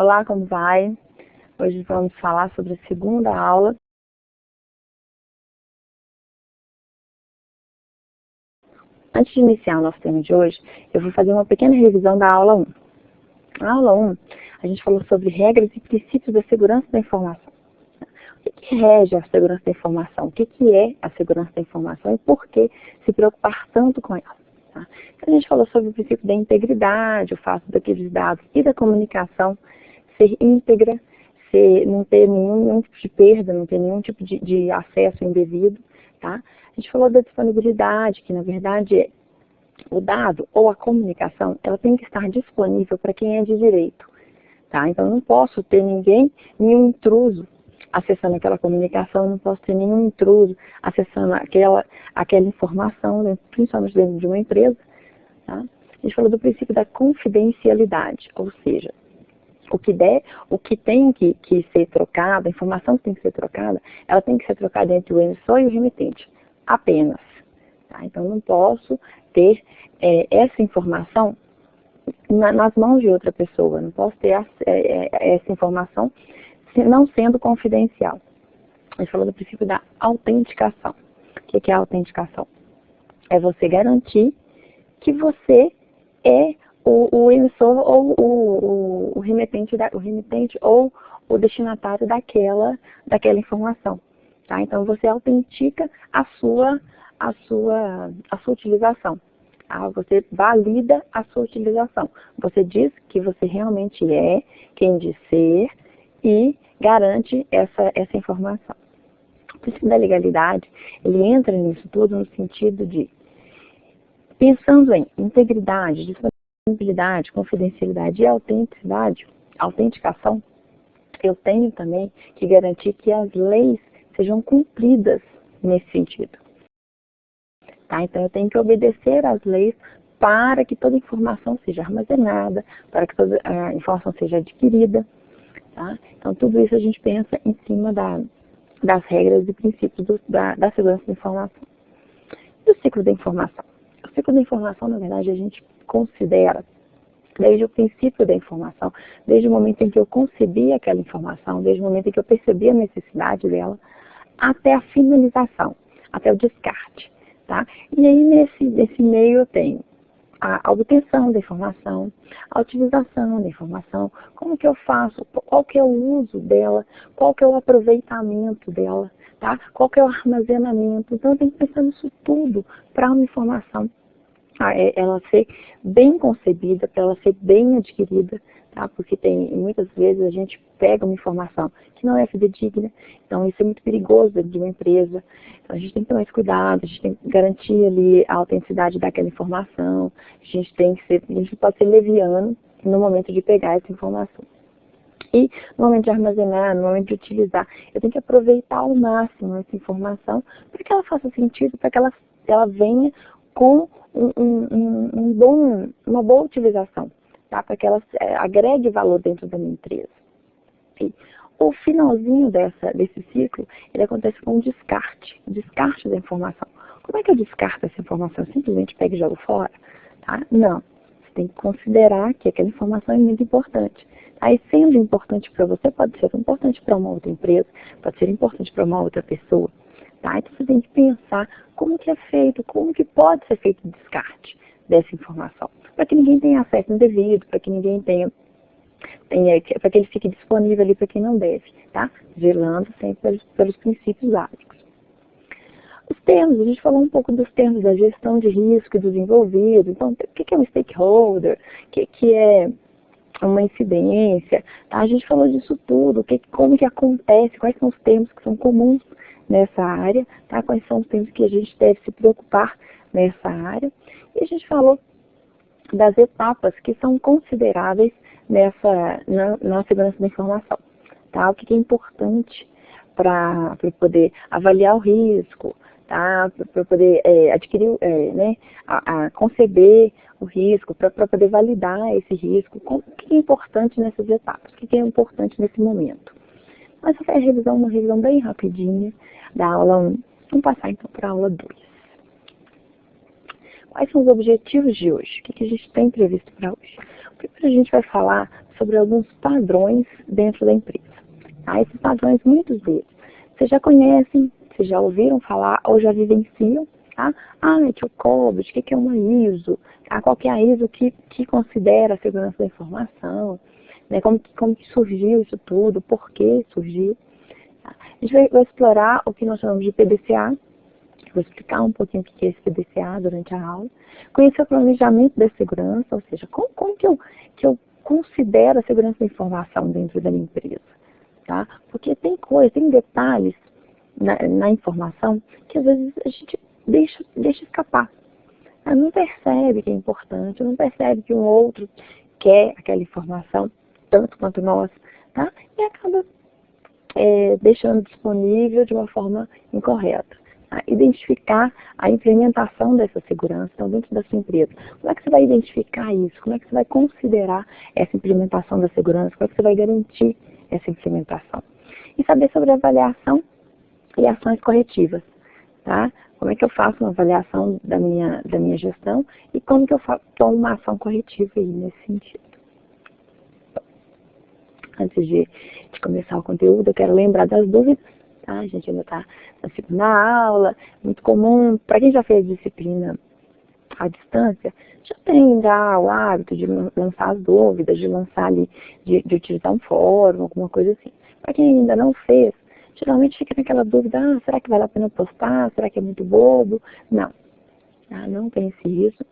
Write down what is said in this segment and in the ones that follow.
Olá, como vai? Hoje vamos falar sobre a segunda aula. Antes de iniciar o nosso tema de hoje, eu vou fazer uma pequena revisão da aula 1. Na aula 1, a gente falou sobre regras e princípios da segurança da informação. O que rege a segurança da informação? O que é a segurança da informação e por que se preocupar tanto com ela? Tá? Então, a gente falou sobre o princípio da integridade, o fato daqueles dados e da comunicação ser íntegra, não ter nenhum tipo de perda, não ter nenhum tipo de acesso indevido. Tá? A gente falou da disponibilidade, que na verdade o dado ou a comunicação, ela tem que estar disponível para quem é de direito. Tá? Então, eu não posso ter nenhum intruso acessando aquela comunicação, não posso ter nenhum intruso acessando aquela informação, principalmente dentro de uma empresa. Tá? A gente falou do princípio da confidencialidade, ou seja, o que tem que ser trocado, a informação que tem que ser trocada, ela tem que ser trocada entre o emissor e o remetente, apenas. Tá? Então, eu não posso ter essa informação nas mãos de outra pessoa, não posso ter essa informação não sendo confidencial. A gente falou do princípio da autenticação. O que é a autenticação? É você garantir que você é o emissor ou o remetente ou o destinatário daquela informação. Tá? Então, você autentica a sua utilização. Tá? Você valida a sua utilização. Você diz que você realmente é quem diz ser e garante essa informação. O princípio da legalidade, ele entra nisso tudo no sentido de, pensando em integridade, disponibilidade, confidencialidade e autenticação, eu tenho também que garantir que as leis sejam cumpridas nesse sentido. Tá? Então, eu tenho que obedecer às leis para que toda informação seja armazenada, para que toda a informação seja adquirida. Tá? Então, tudo isso a gente pensa em cima das regras e princípios da segurança da informação. E o ciclo da informação? O ciclo da informação, na verdade, a gente considera desde o princípio da informação, desde o momento em que eu concebi aquela informação, desde o momento em que eu percebi a necessidade dela, até a finalização, até o descarte. Tá? E aí, nesse meio, eu tenho a obtenção da informação, a utilização da informação, como que eu faço, qual que é o uso dela, qual que é o aproveitamento dela, tá? Qual que é o armazenamento. Então, eu tenho que pensar nisso tudo para uma informação ela ser bem concebida, para ela ser bem adquirida, tá? Porque muitas vezes a gente pega uma informação que não é fidedigna, então isso é muito perigoso dentro de uma empresa. Então a gente tem que tomar esse cuidado, a gente tem que garantir ali a autenticidade daquela informação, a gente não pode ser leviano no momento de pegar essa informação. E no momento de armazenar, no momento de utilizar, eu tenho que aproveitar ao máximo essa informação para que ela faça sentido, para que ela venha com uma boa utilização, tá? Para que ela agregue valor dentro da minha empresa. E o finalzinho desse ciclo, ele acontece com o descarte da informação. Como é que eu descarto essa informação? Eu simplesmente pego e jogo fora? Tá? Não. Você tem que considerar que aquela informação é muito importante. Aí, sendo importante para você, pode ser importante para uma outra empresa, pode ser importante para uma outra pessoa. Tá? Então, você tem que pensar como que é feito, como que pode ser feito o descarte dessa informação, para que ninguém tenha acesso indevido, para que ninguém para que ele fique disponível ali para quem não deve, tá? Zelando sempre pelos princípios básicos. Os termos, a gente falou um pouco dos termos da gestão de risco e dos envolvidos. Então, o que é um stakeholder, o que é uma incidência, tá? A gente falou disso tudo, como que acontece, quais são os termos que são comuns nessa área, tá? Quais são os termos que a gente deve se preocupar nessa área. E a gente falou das etapas que são consideráveis na segurança da informação, tá? O que é importante para poder avaliar o risco, tá? Para poder adquirir, conceber o risco, para poder validar esse risco. O que é importante nessas etapas? O que é importante nesse momento? Mas essa é uma revisão bem rapidinha da aula 1. Vamos passar então para a aula 2. Quais são os objetivos de hoje? O que a gente tem previsto para hoje? Primeiro a gente vai falar sobre alguns padrões dentro da empresa. Tá? Esses padrões, muitos deles, vocês já conhecem, vocês já ouviram falar ou já vivenciam. Tá? É que o COBIT, o que é uma ISO? Tá? Qual que é a ISO que considera a segurança da informação? Né? Como que surgiu isso tudo? Por que surgiu? Tá? A gente vai explorar o que nós chamamos de PDCA. Vou explicar um pouquinho o que é esse PDCA durante a aula. Conhecer o planejamento da segurança, ou seja, como que eu considero a segurança da informação dentro da minha empresa. Tá? Porque tem detalhes na informação que às vezes a gente deixa escapar. Não percebe que é importante, não percebe que um outro quer aquela informação tanto quanto nós, tá? E acaba deixando disponível de uma forma incorreta. Tá? Identificar a implementação dessa segurança dentro da sua empresa. Como é que você vai identificar isso? Como é que você vai considerar essa implementação da segurança? Como é que você vai garantir essa implementação? E saber sobre avaliação e ações corretivas. Tá? Como é que eu faço uma avaliação da minha gestão e como que eu tomo uma ação corretiva aí nesse sentido. Antes de começar o conteúdo, eu quero lembrar das dúvidas. Tá? A gente ainda está na segunda aula, muito comum, para quem já fez disciplina à distância, já tem já o hábito de lançar as dúvidas, de lançar ali, de utilizar um fórum, alguma coisa assim. Para quem ainda não fez, geralmente fica naquela dúvida, será que vale a pena postar? Será que é muito bobo? Não. Não pense isso.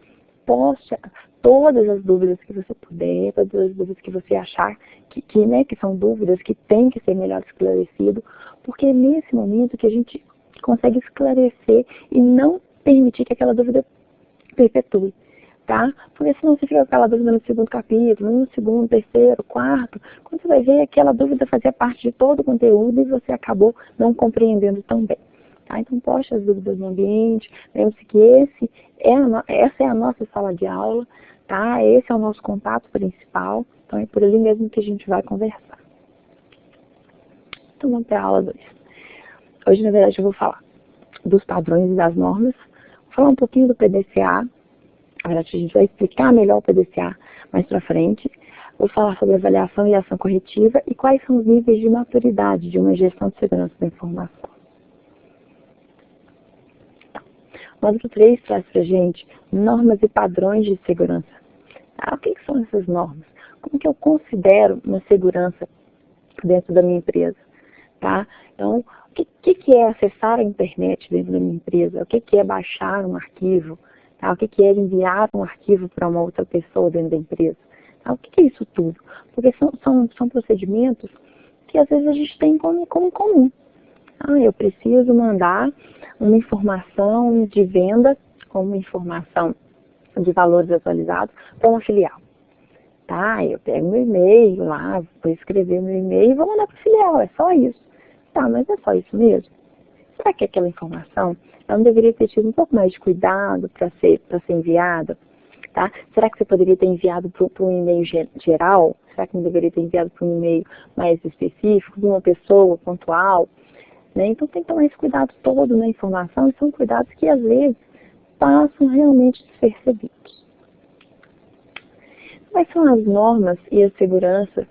Poste todas as dúvidas que você puder, todas as dúvidas que você achar que são dúvidas que têm que ser melhor esclarecido, porque é nesse momento que a gente consegue esclarecer e não permitir que aquela dúvida perpetue. Tá? Porque senão você fica com aquela dúvida no segundo capítulo, no segundo, terceiro, quarto, quando você vai ver aquela dúvida fazia parte de todo o conteúdo e você acabou não compreendendo tão bem. Tá? Então poste as dúvidas no ambiente, lembre-se que essa é a nossa sala de aula, tá? Esse é o nosso contato principal, então é por ali mesmo que a gente vai conversar. Então vamos para a aula 2. Hoje, na verdade, eu vou falar dos padrões e das normas, vou falar um pouquinho do PDCA. Na verdade, a gente vai explicar melhor o PDCA mais para frente. Vou falar sobre avaliação e ação corretiva e quais são os níveis de maturidade de uma gestão de segurança da informação. O módulo 3 traz para a gente normas e padrões de segurança. O que são essas normas? Como que eu considero uma segurança dentro da minha empresa? Tá? Então, o que é acessar a internet dentro da minha empresa? O que é baixar um arquivo? Tá? O que é enviar um arquivo para uma outra pessoa dentro da empresa? Tá? O que é isso tudo? Porque são procedimentos que às vezes a gente tem como comum. Eu preciso mandar uma informação de venda, como informação de valores atualizados, para uma filial. Tá? Eu pego meu e-mail lá, vou escrever meu e-mail e vou mandar para a filial, é só isso. Tá, mas é só isso mesmo? Será que aquela informação ela não deveria ter tido um pouco mais de cuidado para ser enviada? Tá? Será que você poderia ter enviado para um e-mail geral? Será que não deveria ter enviado para um e-mail mais específico, de uma pessoa pontual? Né? Então tem que tomar esse cuidado todo na informação, e são cuidados que às vezes passam realmente despercebidos. Quais são as normas e a segurança,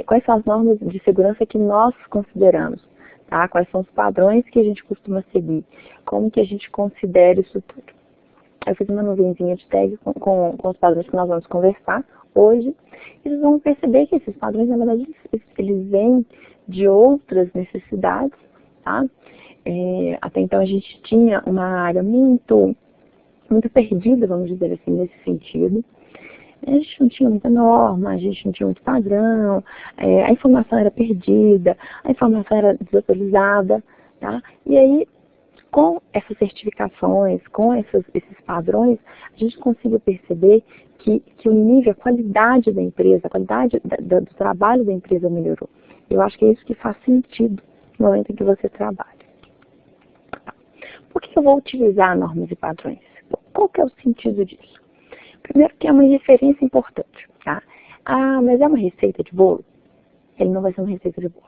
quais são as normas de segurança que nós consideramos? Tá? Quais são os padrões que a gente costuma seguir? Como que a gente considera isso tudo? Eu fiz uma nuvenzinha de tag com os padrões que nós vamos conversar hoje. E vocês vão perceber que esses padrões, na verdade, eles vêm de outras necessidades. Tá? Até então a gente tinha uma área muito perdida, vamos dizer assim, nesse sentido. A gente não tinha muita norma, a gente não tinha muito padrão, a informação era perdida, a informação era desatualizada, tá? E aí, com essas certificações, com esses padrões, a gente conseguiu perceber que o nível, a qualidade da empresa, a qualidade do trabalho da empresa melhorou. Eu acho que é isso que faz sentido no momento em que você trabalha. Por que eu vou utilizar normas e padrões? Qual que é o sentido disso? Primeiro que é uma referência importante, tá? Mas é uma receita de bolo? Ele não vai ser uma receita de bolo.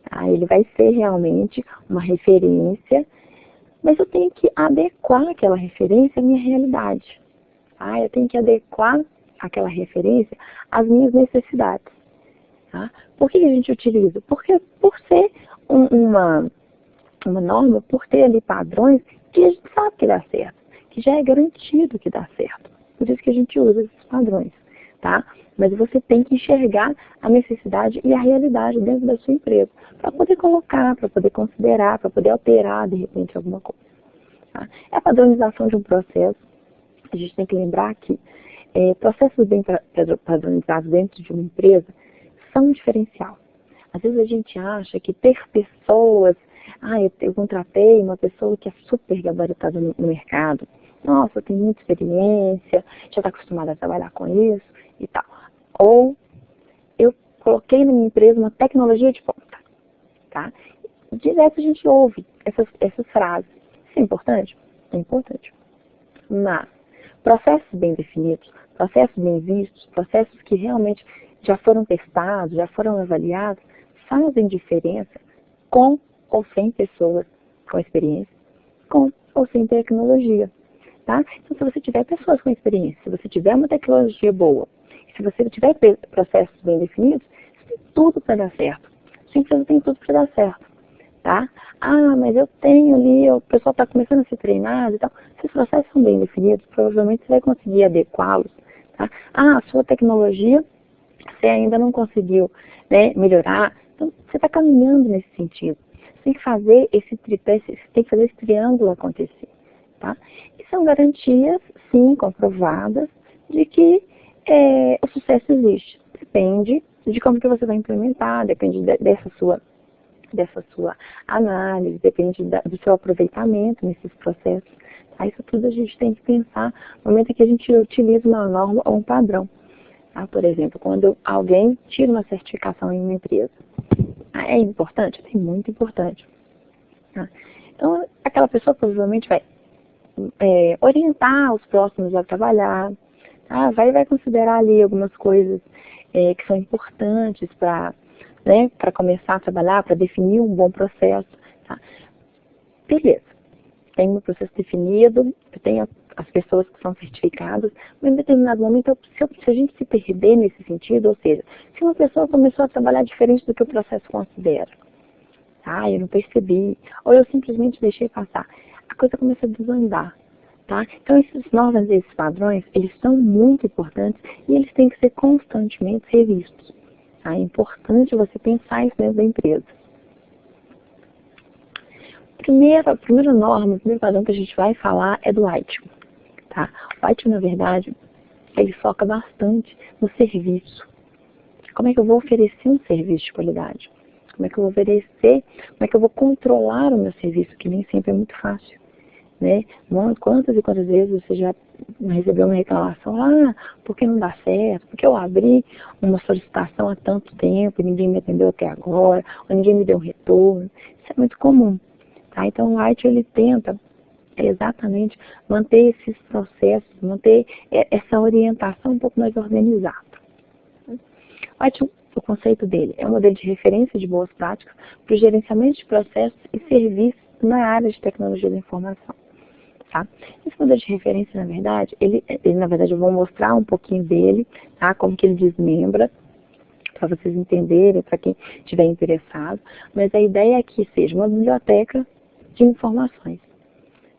Tá? Ele vai ser realmente uma referência, mas eu tenho que adequar aquela referência à minha realidade. Tá? Eu tenho que adequar aquela referência às minhas necessidades. Tá? Por que a gente utiliza? Porque por ser uma norma, por ter ali padrões que a gente sabe que dá certo, que já é garantido que dá certo. Por isso que a gente usa esses padrões, tá? Mas você tem que enxergar a necessidade e a realidade dentro da sua empresa, para poder colocar, para poder considerar, para poder alterar, de repente, alguma coisa. Tá? É a padronização de um processo. A gente tem que lembrar que processos bem padronizados dentro de uma empresa são um diferencial. Às vezes a gente acha que ter pessoas, eu contratei uma pessoa que é super gabaritada no mercado, nossa, tem muita experiência, já está acostumada a trabalhar com isso e tal. Ou eu coloquei na minha empresa uma tecnologia de ponta, tá? Direto a gente ouve essas frases. Isso é importante? É importante. Mas processos bem definidos, processos bem vistos, processos que realmente já foram testados, já foram avaliados, fazem diferença com ou sem pessoas com experiência, com ou sem tecnologia. Tá? Então, se você tiver pessoas com experiência, se você tiver uma tecnologia boa, se você tiver processos bem definidos, você tem tudo para dar certo. Sua empresa tem tudo para dar certo. Tá? Mas eu tenho ali, o pessoal está começando a ser treinado e tal. Se os processos são bem definidos, provavelmente você vai conseguir adequá-los. Tá? A sua tecnologia, você ainda não conseguiu, né, melhorar, então você está caminhando nesse sentido. Você tem que fazer esse tripé, você tem que fazer esse triângulo acontecer. Tá? E são garantias, sim, comprovadas, de que o sucesso existe. Depende de como que você vai implementar, depende dessa sua análise, depende do seu aproveitamento nesses processos. Tá? Isso tudo a gente tem que pensar no momento em que a gente utiliza uma norma ou um padrão. Tá? Por exemplo, quando alguém tira uma certificação em uma empresa. É importante? É muito importante. Tá? Então, aquela pessoa provavelmente vai orientar os próximos a trabalhar, tá? vai considerar ali algumas coisas que são importantes para começar a trabalhar, para definir um bom processo. Tá? Beleza, tem um processo definido, eu tenho as pessoas que são certificadas, mas em determinado momento, se a gente se perder nesse sentido, ou seja, se uma pessoa começou a trabalhar diferente do que o processo considera, eu não percebi, ou eu simplesmente deixei passar, a coisa começa a desandar. Tá? Então, essas normas e esses padrões, eles são muito importantes e eles têm que ser constantemente revistos. Tá? É importante você pensar isso dentro da empresa. A primeira norma, o primeiro padrão que a gente vai falar é do ITIL. Tá? O ITIL, na verdade, ele foca bastante no serviço. Como é que eu vou oferecer um serviço de qualidade? Como é que eu vou oferecer, como é que eu vou controlar o meu serviço, que nem sempre é muito fácil. Né? Quantas e quantas vezes você já recebeu uma reclamação, porque não dá certo, porque eu abri uma solicitação há tanto tempo e ninguém me atendeu até agora, ou ninguém me deu um retorno. Isso é muito comum. Tá? Então o ITIL, ele tenta exatamente manter esses processos, manter essa orientação um pouco mais organizada. O ITIL, o conceito dele é um modelo de referência de boas práticas para o gerenciamento de processos e serviços na área de tecnologia da informação. Tá? Esse modelo de referência, na verdade, na verdade, eu vou mostrar um pouquinho dele, tá? Como que ele desmembra, para vocês entenderem, para quem estiver interessado. Mas a ideia é que seja uma biblioteca de informações.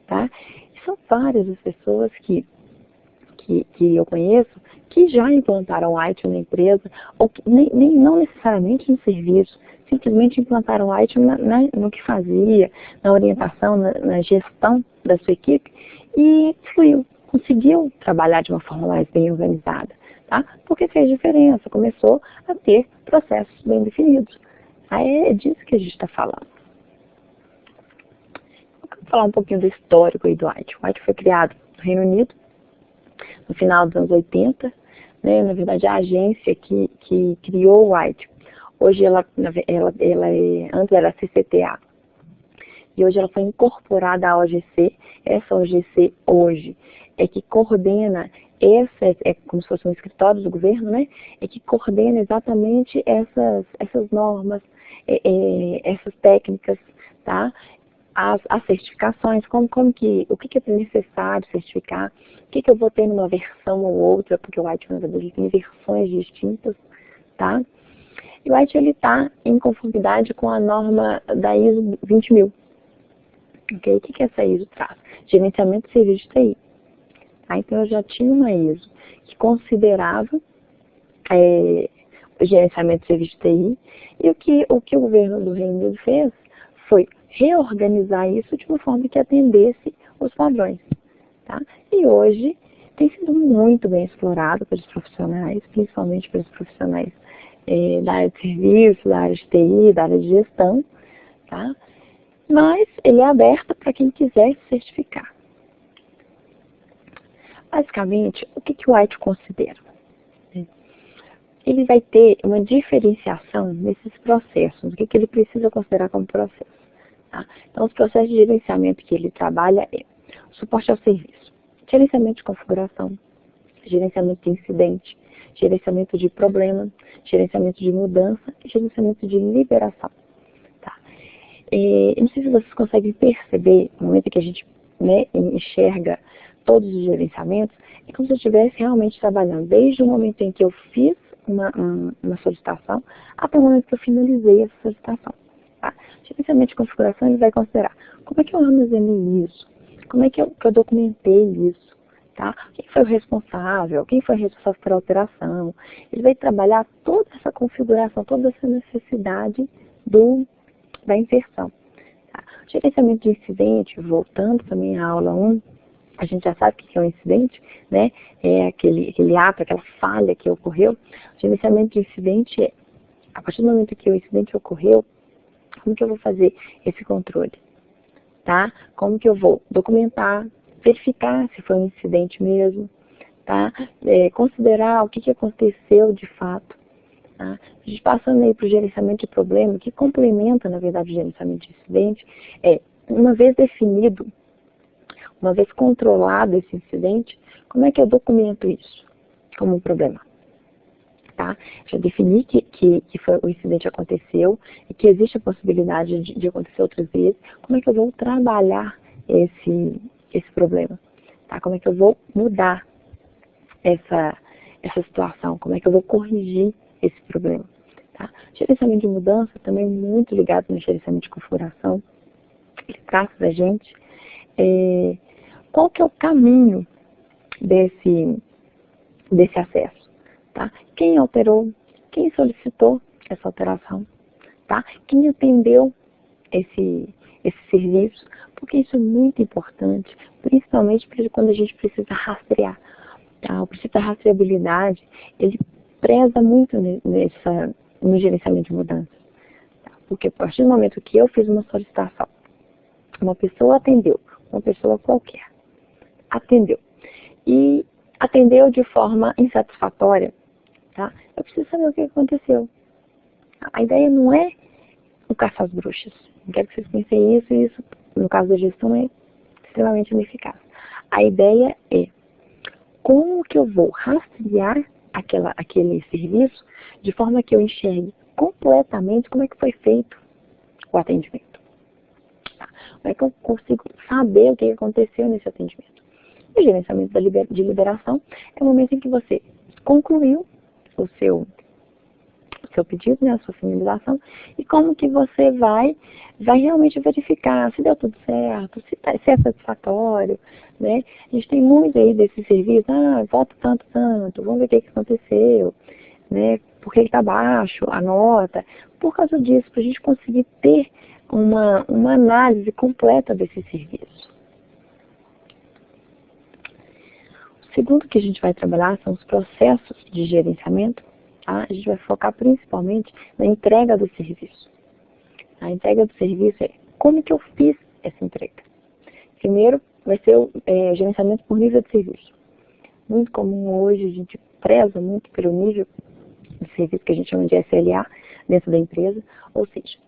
Tá? E são várias as pessoas que eu conheço que já implantaram o ITIL na empresa, ou que não necessariamente no serviço, simplesmente implantaram o ITIL no que fazia, na orientação, na gestão da sua equipe, e fluiu, conseguiu trabalhar de uma forma mais bem organizada, tá? Porque fez diferença, começou a ter processos bem definidos. É disso que a gente está falando. Vou falar um pouquinho do histórico aí do ITIL. O ITIL foi criado no Reino Unido, no final dos anos 80, né? Na verdade, a agência que criou o ITIL, hoje antes era a CCTA, e hoje ela foi incorporada à OGC. Essa OGC hoje é que coordena, é como se fosse um escritório do governo, né? É que coordena exatamente essas normas, essas técnicas, tá? As certificações, o que é necessário certificar, o que eu vou ter numa versão ou outra, porque o ITIL, na verdade, tem versões distintas, tá? E o White está em conformidade com a norma da ISO 20000. Okay? O que essa ISO traz? Gerenciamento de serviço de TI. Tá? Então, eu já tinha uma ISO que considerava o gerenciamento de serviço de TI, e o que o governo do Reino Unido fez foi reorganizar isso de uma forma que atendesse os padrões. Tá? E hoje tem sido muito bem explorado pelos profissionais, principalmente pelos profissionais da área de serviço, da área de TI, da área de gestão, tá? Mas ele é aberto para quem quiser se certificar. Basicamente, o que o White considera? Ele vai ter uma diferenciação nesses processos, o que ele precisa considerar como processo. Tá? Então, os processos de gerenciamento que ele trabalha é suporte ao serviço, gerenciamento de configuração, gerenciamento de incidente, gerenciamento de problema, gerenciamento de mudança e gerenciamento de liberação. Tá? Não sei se vocês conseguem perceber, no momento que a gente enxerga todos os gerenciamentos, é como se eu estivesse realmente trabalhando desde o momento em que eu fiz uma solicitação até o momento que eu finalizei essa solicitação. Tá? Gerenciamento de configuração, ele vai considerar como é que eu armazenei isso, como é que eu documentei isso, tá? Quem foi o responsável, quem foi responsável por alteração. Ele vai trabalhar toda essa configuração, toda essa necessidade da inserção. Tá? Gerenciamento de incidente, voltando também à aula 1, a gente já sabe o que é um incidente, né? É aquele ato, aquela falha que ocorreu. O gerenciamento de incidente é, a partir do momento que o incidente ocorreu, como que eu vou fazer esse controle? Tá? Como que eu vou documentar, verificar se foi um incidente mesmo, tá? Considerar o que aconteceu de fato. Tá? A gente passando aí para o gerenciamento de problema, que complementa, na verdade, o gerenciamento de incidente, uma vez definido, uma vez controlado esse incidente, como é que eu documento isso como um problema? Tá? Já defini que o incidente aconteceu e que existe a possibilidade de acontecer outras vezes. Como é que eu vou trabalhar esse problema? Tá? Como é que eu vou mudar essa situação? Como é que eu vou corrigir esse problema? Tá? Gerenciamento de mudança também muito ligado no gerenciamento de configuração. Ele traz da gente qual que é o caminho desse acesso. Tá? Quem alterou, quem solicitou essa alteração, tá? Quem atendeu esse serviço, porque isso é muito importante, principalmente quando a gente precisa rastrear. Tá? O princípio da rastreabilidade, ele preza muito no gerenciamento de mudanças. Tá? Porque a partir do momento que eu fiz uma solicitação, uma pessoa atendeu, uma pessoa qualquer, atendeu, e atendeu de forma insatisfatória, tá? Eu preciso saber o que aconteceu. A ideia não é o caça às bruxas. Não quero que vocês pensem isso, e isso, no caso da gestão, é extremamente ineficaz. A ideia é como que eu vou rastrear aquele serviço de forma que eu enxergue completamente como é que foi feito o atendimento. Tá? Como é que eu consigo saber o que aconteceu nesse atendimento? O gerenciamento de liberação é o momento em que você concluiu o seu pedido, né, a sua finalização, e como que você vai realmente verificar se deu tudo certo, se é satisfatório, né? A gente tem muito aí desse serviço, volta tanto, vamos ver o que aconteceu, né? Por que está baixo a nota, por causa disso, para a gente conseguir ter uma análise completa desse serviço. O segundo que a gente vai trabalhar são os processos de gerenciamento. Tá? A gente vai focar principalmente na entrega do serviço. A entrega do serviço é como que eu fiz essa entrega. Primeiro vai ser o gerenciamento por nível de serviço. Muito comum hoje, a gente preza muito pelo nível de serviço que a gente chama de SLA dentro da empresa. Ou seja,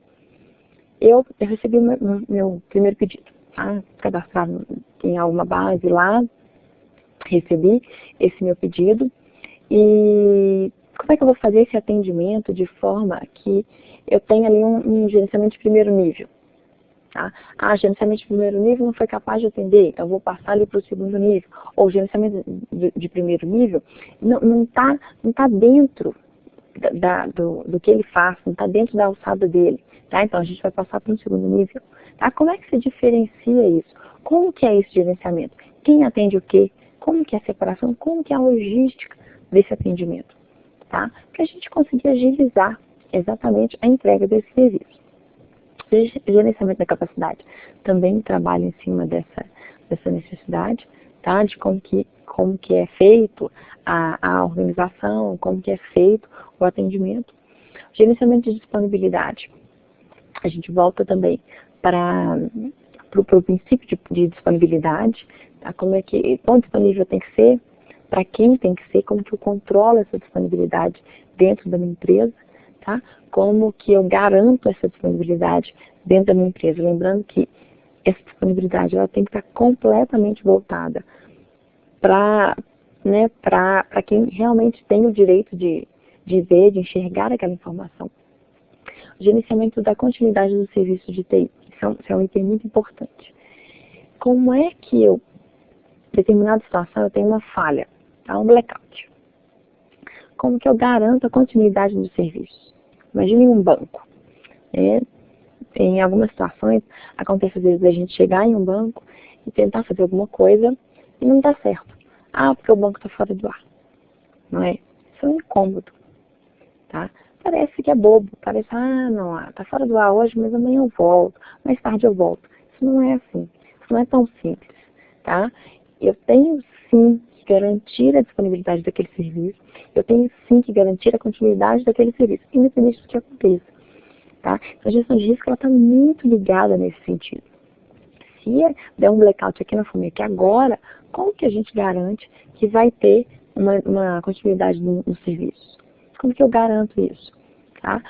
eu recebi meu primeiro pedido, tá? Cadastrado em alguma base lá, recebi esse meu pedido e como é que eu vou fazer esse atendimento de forma que eu tenha ali um gerenciamento de primeiro nível? Tá? Gerenciamento de primeiro nível não foi capaz de atender, então eu vou passar ali para o segundo nível. Ou gerenciamento de primeiro nível não tá dentro do que ele faz, não está dentro da alçada dele, tá? Então a gente vai passar para um segundo nível, tá? Como é que se diferencia isso? Como que é esse gerenciamento? Quem atende o quê? Como que é a separação? Como que é a logística desse atendimento, tá? Para a gente conseguir agilizar exatamente a entrega desse serviço. O gerenciamento da capacidade também trabalha em cima dessa necessidade, tá? De como que é feito a organização, como que é feito o atendimento. Gerenciamento de disponibilidade. A gente volta também para o princípio de disponibilidade, tá? Quão disponível tem que ser, para quem tem que ser, como que eu controlo essa disponibilidade dentro da minha empresa, tá? Como que eu garanto essa disponibilidade dentro da minha empresa. Lembrando que essa disponibilidade ela tem que estar completamente voltada para quem realmente tem o direito de ver, de enxergar aquela informação. O gerenciamento da continuidade do serviço de TI. Isso é um item muito importante. Como é que em determinada situação, eu tenho uma falha, tá? Um blackout. Como que eu garanto a continuidade do serviço? Imagine um banco. Em algumas situações, acontece às vezes a gente chegar em um banco e tentar fazer alguma coisa e não dá certo. Porque o banco está fora do ar. Não é? Isso é um incômodo. Tá? Parece que é bobo. Parece, não, está fora do ar hoje, mas amanhã eu volto. Mais tarde eu volto. Isso não é assim. Isso não é tão simples. Tá? Eu tenho sim que garantir a disponibilidade daquele serviço. Eu tenho sim que garantir a continuidade daquele serviço, independente do que aconteça. Tá? Então, a gestão de risco está muito ligada nesse sentido. Se der um blackout aqui na FUMEC agora, como que a gente garante que vai ter uma continuidade no serviço? Como que eu garanto isso? Tá?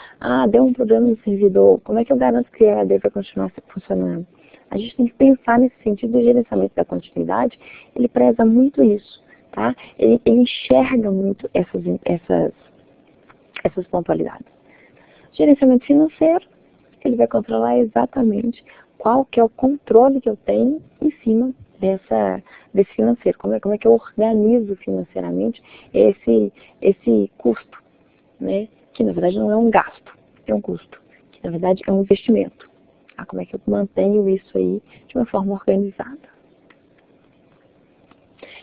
Deu um problema no servidor, como é que eu garanto que a AD vai continuar funcionando? A gente tem que pensar nesse sentido do gerenciamento da continuidade, ele preza muito isso. Tá? Ele enxerga muito essas pontualidades. Gerenciamento financeiro, ele vai controlar exatamente qual que é o controle que eu tenho em cima desse financeiro. Como é que eu organizo financeiramente esse custo, né? Que na verdade não é um gasto, é um custo. Que na verdade é um investimento. Como é que eu mantenho isso aí de uma forma organizada?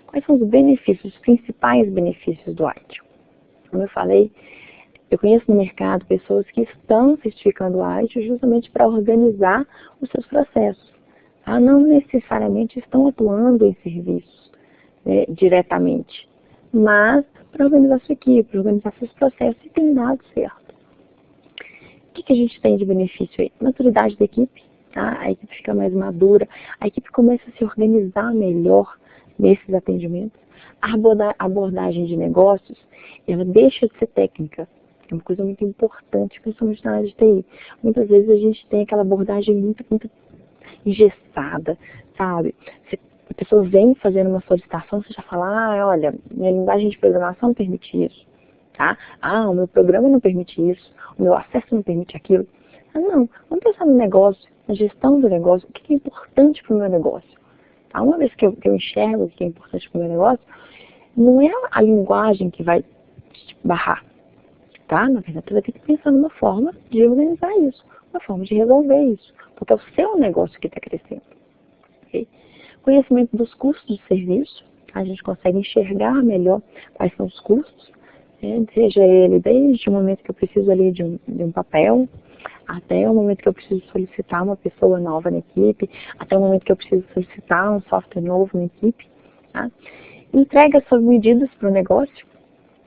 Quais são os benefícios, os principais benefícios do IT? Como eu falei, eu conheço no mercado pessoas que estão certificando o IT justamente para organizar os seus processos. Não necessariamente estão atuando em serviços diretamente, mas para organizar sua equipe, para organizar seus processos, e tem dado certo. O que a gente tem de benefício aí? Maturidade da equipe, tá? A equipe fica mais madura, a equipe começa a se organizar melhor nesses atendimentos. A abordagem de negócios, ela deixa de ser técnica. É uma coisa muito importante, principalmente na área de TI. Muitas vezes a gente tem aquela abordagem muito engessada, sabe? A pessoa vem fazendo uma solicitação, você já fala, olha, minha linguagem de programação não permite isso, tá? O meu programa não permite isso, o meu acesso não permite aquilo. Não, vamos pensar no negócio, na gestão do negócio, o que é importante para o meu negócio. Tá? Uma vez que eu enxergo o que é importante para o meu negócio, não é a linguagem que vai te barrar. Tá? Na verdade, você vai ter que pensar numa forma de organizar isso, uma forma de resolver isso, porque é o seu negócio que está crescendo. Okay? Conhecimento dos custos de serviço, a gente consegue enxergar melhor quais são os custos, seja ele desde o momento que eu preciso ali de um papel, até o momento que eu preciso solicitar uma pessoa nova na equipe, até o momento que eu preciso solicitar um software novo na equipe. Tá? Entrega sob medidas para o negócio,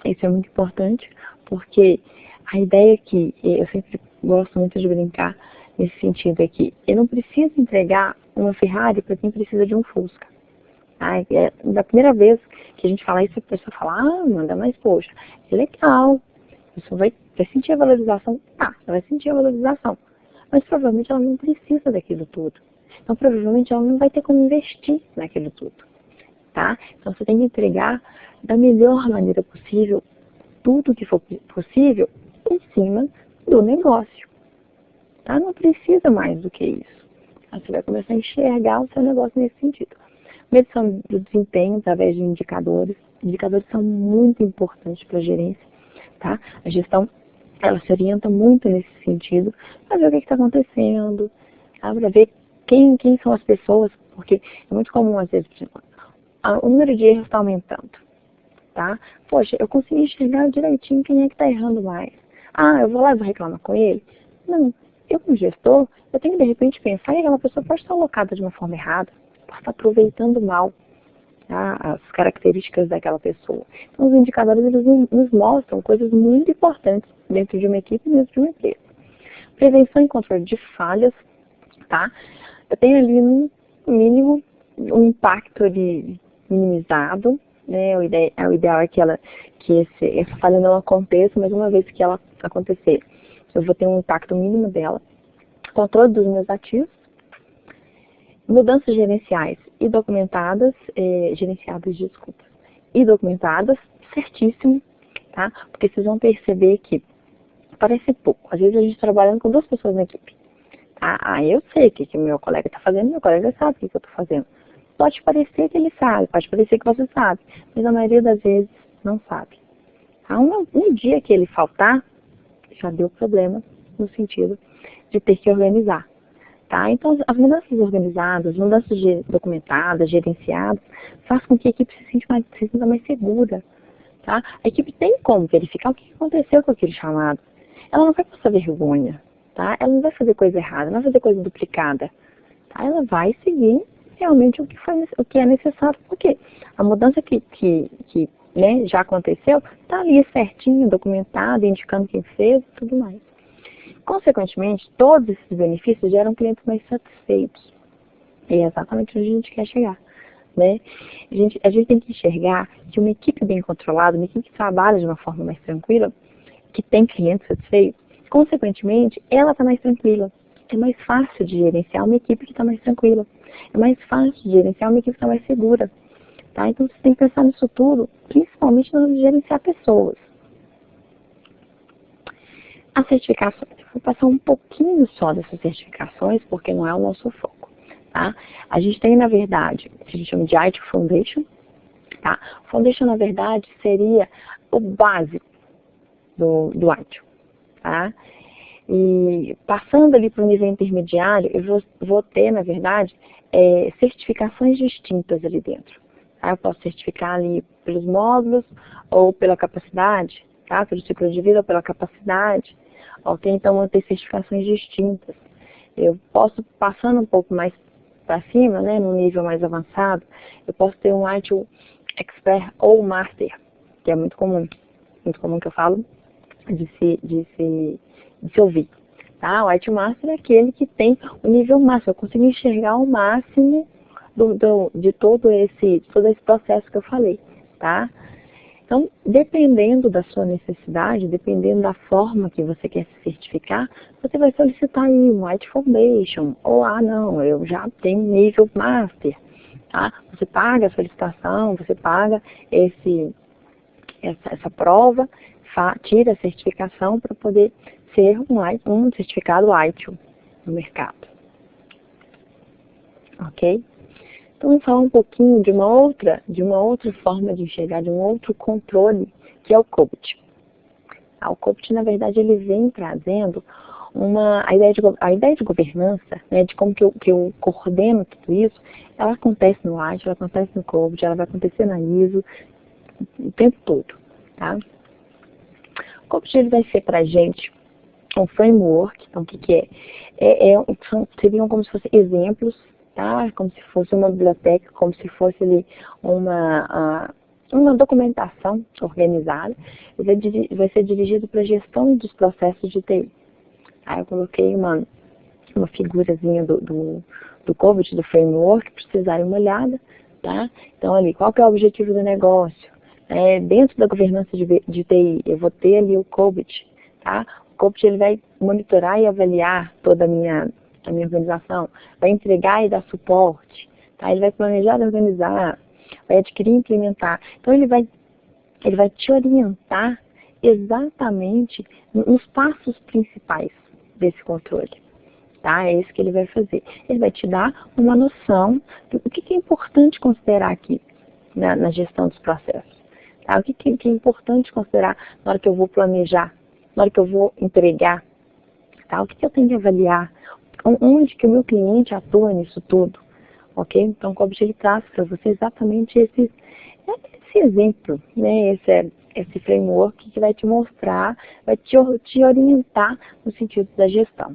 isso é muito importante, porque a ideia que eu sempre gosto muito de brincar nesse sentido é que eu não preciso entregar uma Ferrari para quem precisa de um Fusca. Da primeira vez que a gente fala isso, a pessoa fala, Amanda, mas poxa, é legal, a pessoa vai sentir a valorização, ela vai sentir a valorização, mas provavelmente ela não precisa daquilo tudo. Então provavelmente ela não vai ter como investir naquilo tudo. Tá? Então você tem que entregar da melhor maneira possível tudo que for possível em cima do negócio. Tá? Não precisa mais do que isso. Você vai começar a enxergar o seu negócio nesse sentido. Medição do desempenho através de indicadores. Indicadores são muito importantes para a gerência, tá? A gestão, ela se orienta muito nesse sentido, para ver o que está acontecendo, tá? Para ver quem são as pessoas, porque é muito comum, às vezes, o número de erros está aumentando, tá? Poxa, eu consegui enxergar direitinho quem é que está errando mais. Ah, eu vou lá e vou reclamar com ele? Não, eu como gestor, eu tenho que de repente pensar que aquela pessoa pode estar alocada de uma forma errada, pode estar aproveitando mal, tá, as características daquela pessoa. Então, os indicadores, eles nos mostram coisas muito importantes dentro de uma equipe e dentro de uma empresa. Prevenção e controle de falhas, tá? Eu tenho ali, no mínimo, um impacto ali minimizado, né? O ideal é que essa falha não aconteça, mas uma vez que ela acontecer, eu vou ter um impacto mínimo dela. Controle dos meus ativos, mudanças gerenciais e documentadas, e documentadas, certíssimo, tá? Porque vocês vão perceber que parece pouco. Às vezes a gente trabalhando com 2 pessoas na equipe. Tá? Ah, eu sei o que o meu colega está fazendo, meu colega sabe o que eu estou fazendo. Pode parecer que ele sabe, pode parecer que você sabe, mas a maioria das vezes não sabe. Tá? Um dia que ele faltar, já deu problema no sentido de ter que organizar. Tá? Então, as mudanças organizadas, mudanças documentadas, gerenciadas, faz com que a equipe se sinta mais segura. Tá? A equipe tem como verificar o que aconteceu com aquele chamado. Ela não vai passar vergonha, tá? Ela não vai fazer coisa errada, não vai fazer coisa duplicada. Tá? Ela vai seguir realmente o que é necessário, porque a mudança que né, já aconteceu, está ali certinho, documentado, indicando quem fez e tudo mais. Consequentemente, todos esses benefícios geram clientes mais satisfeitos. E é exatamente onde a gente quer chegar. Né? A gente tem que enxergar que uma equipe bem controlada, uma equipe que trabalha de uma forma mais tranquila, que tem clientes satisfeitos, consequentemente, ela está mais tranquila. É mais fácil de gerenciar uma equipe que está mais tranquila. É mais fácil de gerenciar uma equipe que está mais segura. Tá? Então, você tem que pensar nisso tudo, principalmente na hora de gerenciar pessoas. As certificações. Eu vou passar um pouquinho só dessas certificações, porque não é o nosso foco. Tá? A gente tem, na verdade, a gente chama de IT Foundation. Tá? O Foundation, na verdade, seria o básico do IT. Tá? E passando ali para o nível intermediário, eu vou ter, na verdade, certificações distintas ali dentro. Tá? Eu posso certificar ali pelos módulos ou pela capacidade, tá? Pelo ciclo de vida ou pela capacidade. Ok? Então, eu tenho certificações distintas. Eu posso, passando um pouco mais para cima, né, no nível mais avançado, eu posso ter um IT Expert ou Master, que é muito comum que eu falo de se ouvir. Tá? O IT Master é aquele que tem o nível máximo, eu consigo enxergar o máximo de todo esse processo que eu falei. Tá? Então, dependendo da sua necessidade, dependendo da forma que você quer se certificar, você vai solicitar aí um IT Foundation, ou não, eu já tenho nível Master. Tá? Você paga a solicitação, você paga essa prova, tira a certificação para poder ser um certificado ITIL no mercado. Ok? Então, vamos falar um pouquinho de uma outra forma de enxergar, de um outro controle, que é o COBIT. O COBIT, na verdade, ele vem trazendo a ideia de governança, né, de como que eu coordeno tudo isso, ela acontece no ITIL, ela acontece no COBIT, ela vai acontecer na ISO, o tempo todo. Tá? O COBIT ele vai ser para a gente um framework. Então, o que é? Seriam como se fossem exemplos, tá? Como se fosse uma biblioteca, como se fosse ali uma documentação organizada. Vai ser dirigido para a gestão dos processos de TI. Aí eu coloquei uma figurazinha do COBIT, do framework, para vocês darem uma olhada. Tá? Então, ali, qual que é o objetivo do negócio? Dentro da governança de TI, eu vou ter ali o COBIT. Tá? O COBIT ele vai monitorar e avaliar toda a minha organização, vai entregar e dar suporte, tá? Ele vai planejar e organizar, vai adquirir e implementar. Então, ele vai te orientar exatamente nos passos principais desse controle. Tá? É isso que ele vai fazer. Ele vai te dar uma noção do que é importante considerar aqui na gestão dos processos. Tá? O que é importante considerar na hora que eu vou planejar, na hora que eu vou entregar? Tá? O que eu tenho que avaliar? Onde que o meu cliente atua nisso tudo? Ok? Então, o COBIT ele traz para você exatamente esse exemplo, né? Esse framework que vai te mostrar, vai te orientar no sentido da gestão.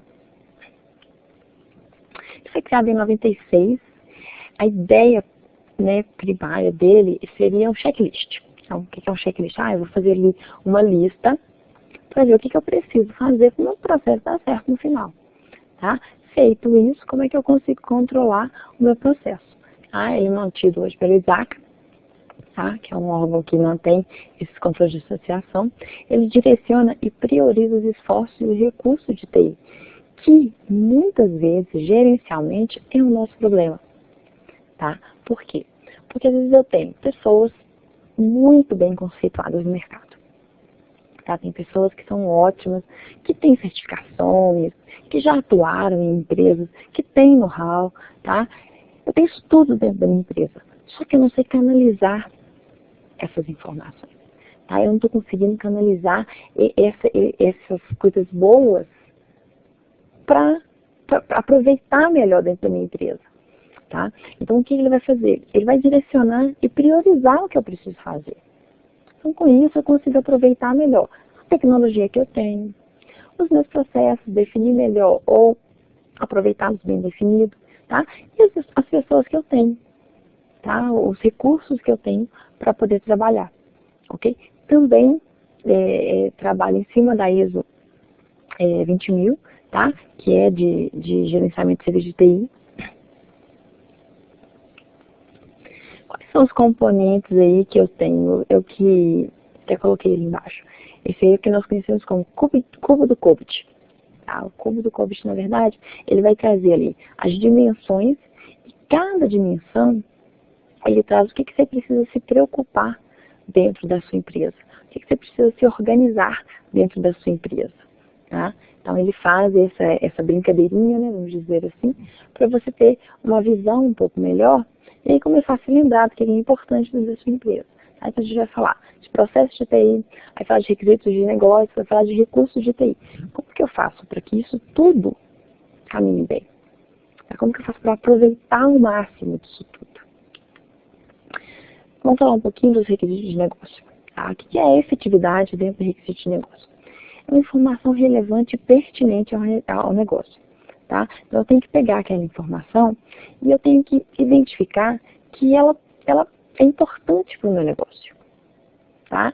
Ele foi criado em 96. A ideia, né, primária dele seria um checklist. Então, o que é um checklist? Eu vou fazer ali uma lista para ver o que eu preciso fazer para o meu processo dar certo no final. Tá? Feito isso, como é que eu consigo controlar o meu processo? Ele é mantido hoje pelo ISAC, tá? Que é um órgão que mantém esses controles de associação. Ele direciona e prioriza os esforços e os recursos de TI, que muitas vezes, gerencialmente, é o nosso problema. Tá? Por quê? Porque às vezes eu tenho pessoas muito bem conceituadas no mercado. Tá? Tem pessoas que são ótimas, que têm certificações, que já atuaram em empresas, que têm know-how, tá? Eu tenho isso tudo dentro da minha empresa, só que eu não sei canalizar essas informações. Tá? Eu não estou conseguindo canalizar essas coisas boas para aproveitar melhor dentro da minha empresa. Tá? Então, o que ele vai fazer? Ele vai direcionar e priorizar o que eu preciso fazer. Então, com isso, eu consigo aproveitar melhor a tecnologia que eu tenho, os meus processos, definir melhor ou aproveitá-los bem definidos, tá? E as pessoas que eu tenho, tá? Os recursos que eu tenho para poder trabalhar, ok? Também trabalho em cima da ISO 20000, tá? Que é de gerenciamento de serviço de TI. Quais são os componentes aí que eu tenho? Eu que até coloquei ali embaixo. Esse aí é o que nós conhecemos como cubo do COBIT. Tá? O cubo do COBIT, na verdade, ele vai trazer ali as dimensões, e cada dimensão, ele traz o que você precisa se preocupar dentro da sua empresa. O que você precisa se organizar dentro da sua empresa. Tá? Então, ele faz essa brincadeirinha, né, vamos dizer assim, para você ter uma visão um pouco melhor e aí começar a se lembrar do que é importante dentro da sua empresa. Tá? Então, a gente vai falar de processos de TI, vai falar de requisitos de negócio, vai falar de recursos de TI. Como que eu faço para que isso tudo caminhe bem? Tá? Como que eu faço para aproveitar o máximo disso tudo? Vamos falar um pouquinho dos requisitos de negócio. Tá? O que é a efetividade dentro do requisito de negócio? É uma informação relevante e pertinente ao negócio. Tá? Então, eu tenho que pegar aquela informação e eu tenho que identificar que ela é importante para o meu negócio. Tá?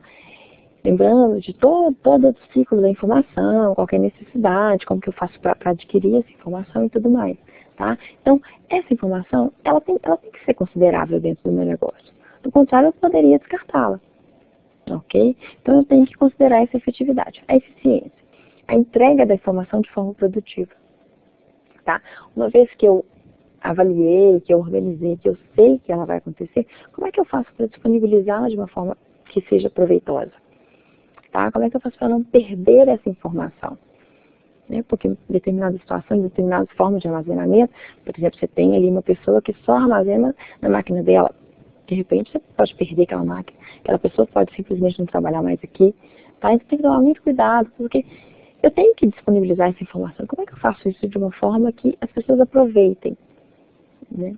Lembrando de todo o ciclo da informação, qualquer necessidade, como que eu faço para adquirir essa informação e tudo mais. Tá? Então, essa informação, ela tem que ser considerável dentro do meu negócio. Do contrário, eu poderia descartá-la. Ok? Então, eu tenho que considerar essa efetividade, a eficiência, a entrega da informação de forma produtiva. Tá? Uma vez que eu avaliei, que eu organizei, que eu sei que ela vai acontecer, como é que eu faço para disponibilizá-la de uma forma que seja proveitosa? Tá? Como é que eu faço para não perder essa informação? Né? Porque em determinadas situações, em determinadas formas de armazenamento, por exemplo, você tem ali uma pessoa que só armazena na máquina dela. De repente, você pode perder aquela máquina. Aquela pessoa pode simplesmente não trabalhar mais aqui. Tá? Então, tem que tomar muito cuidado, porque eu tenho que disponibilizar essa informação. Como é que eu faço isso de uma forma que as pessoas aproveitem? Né?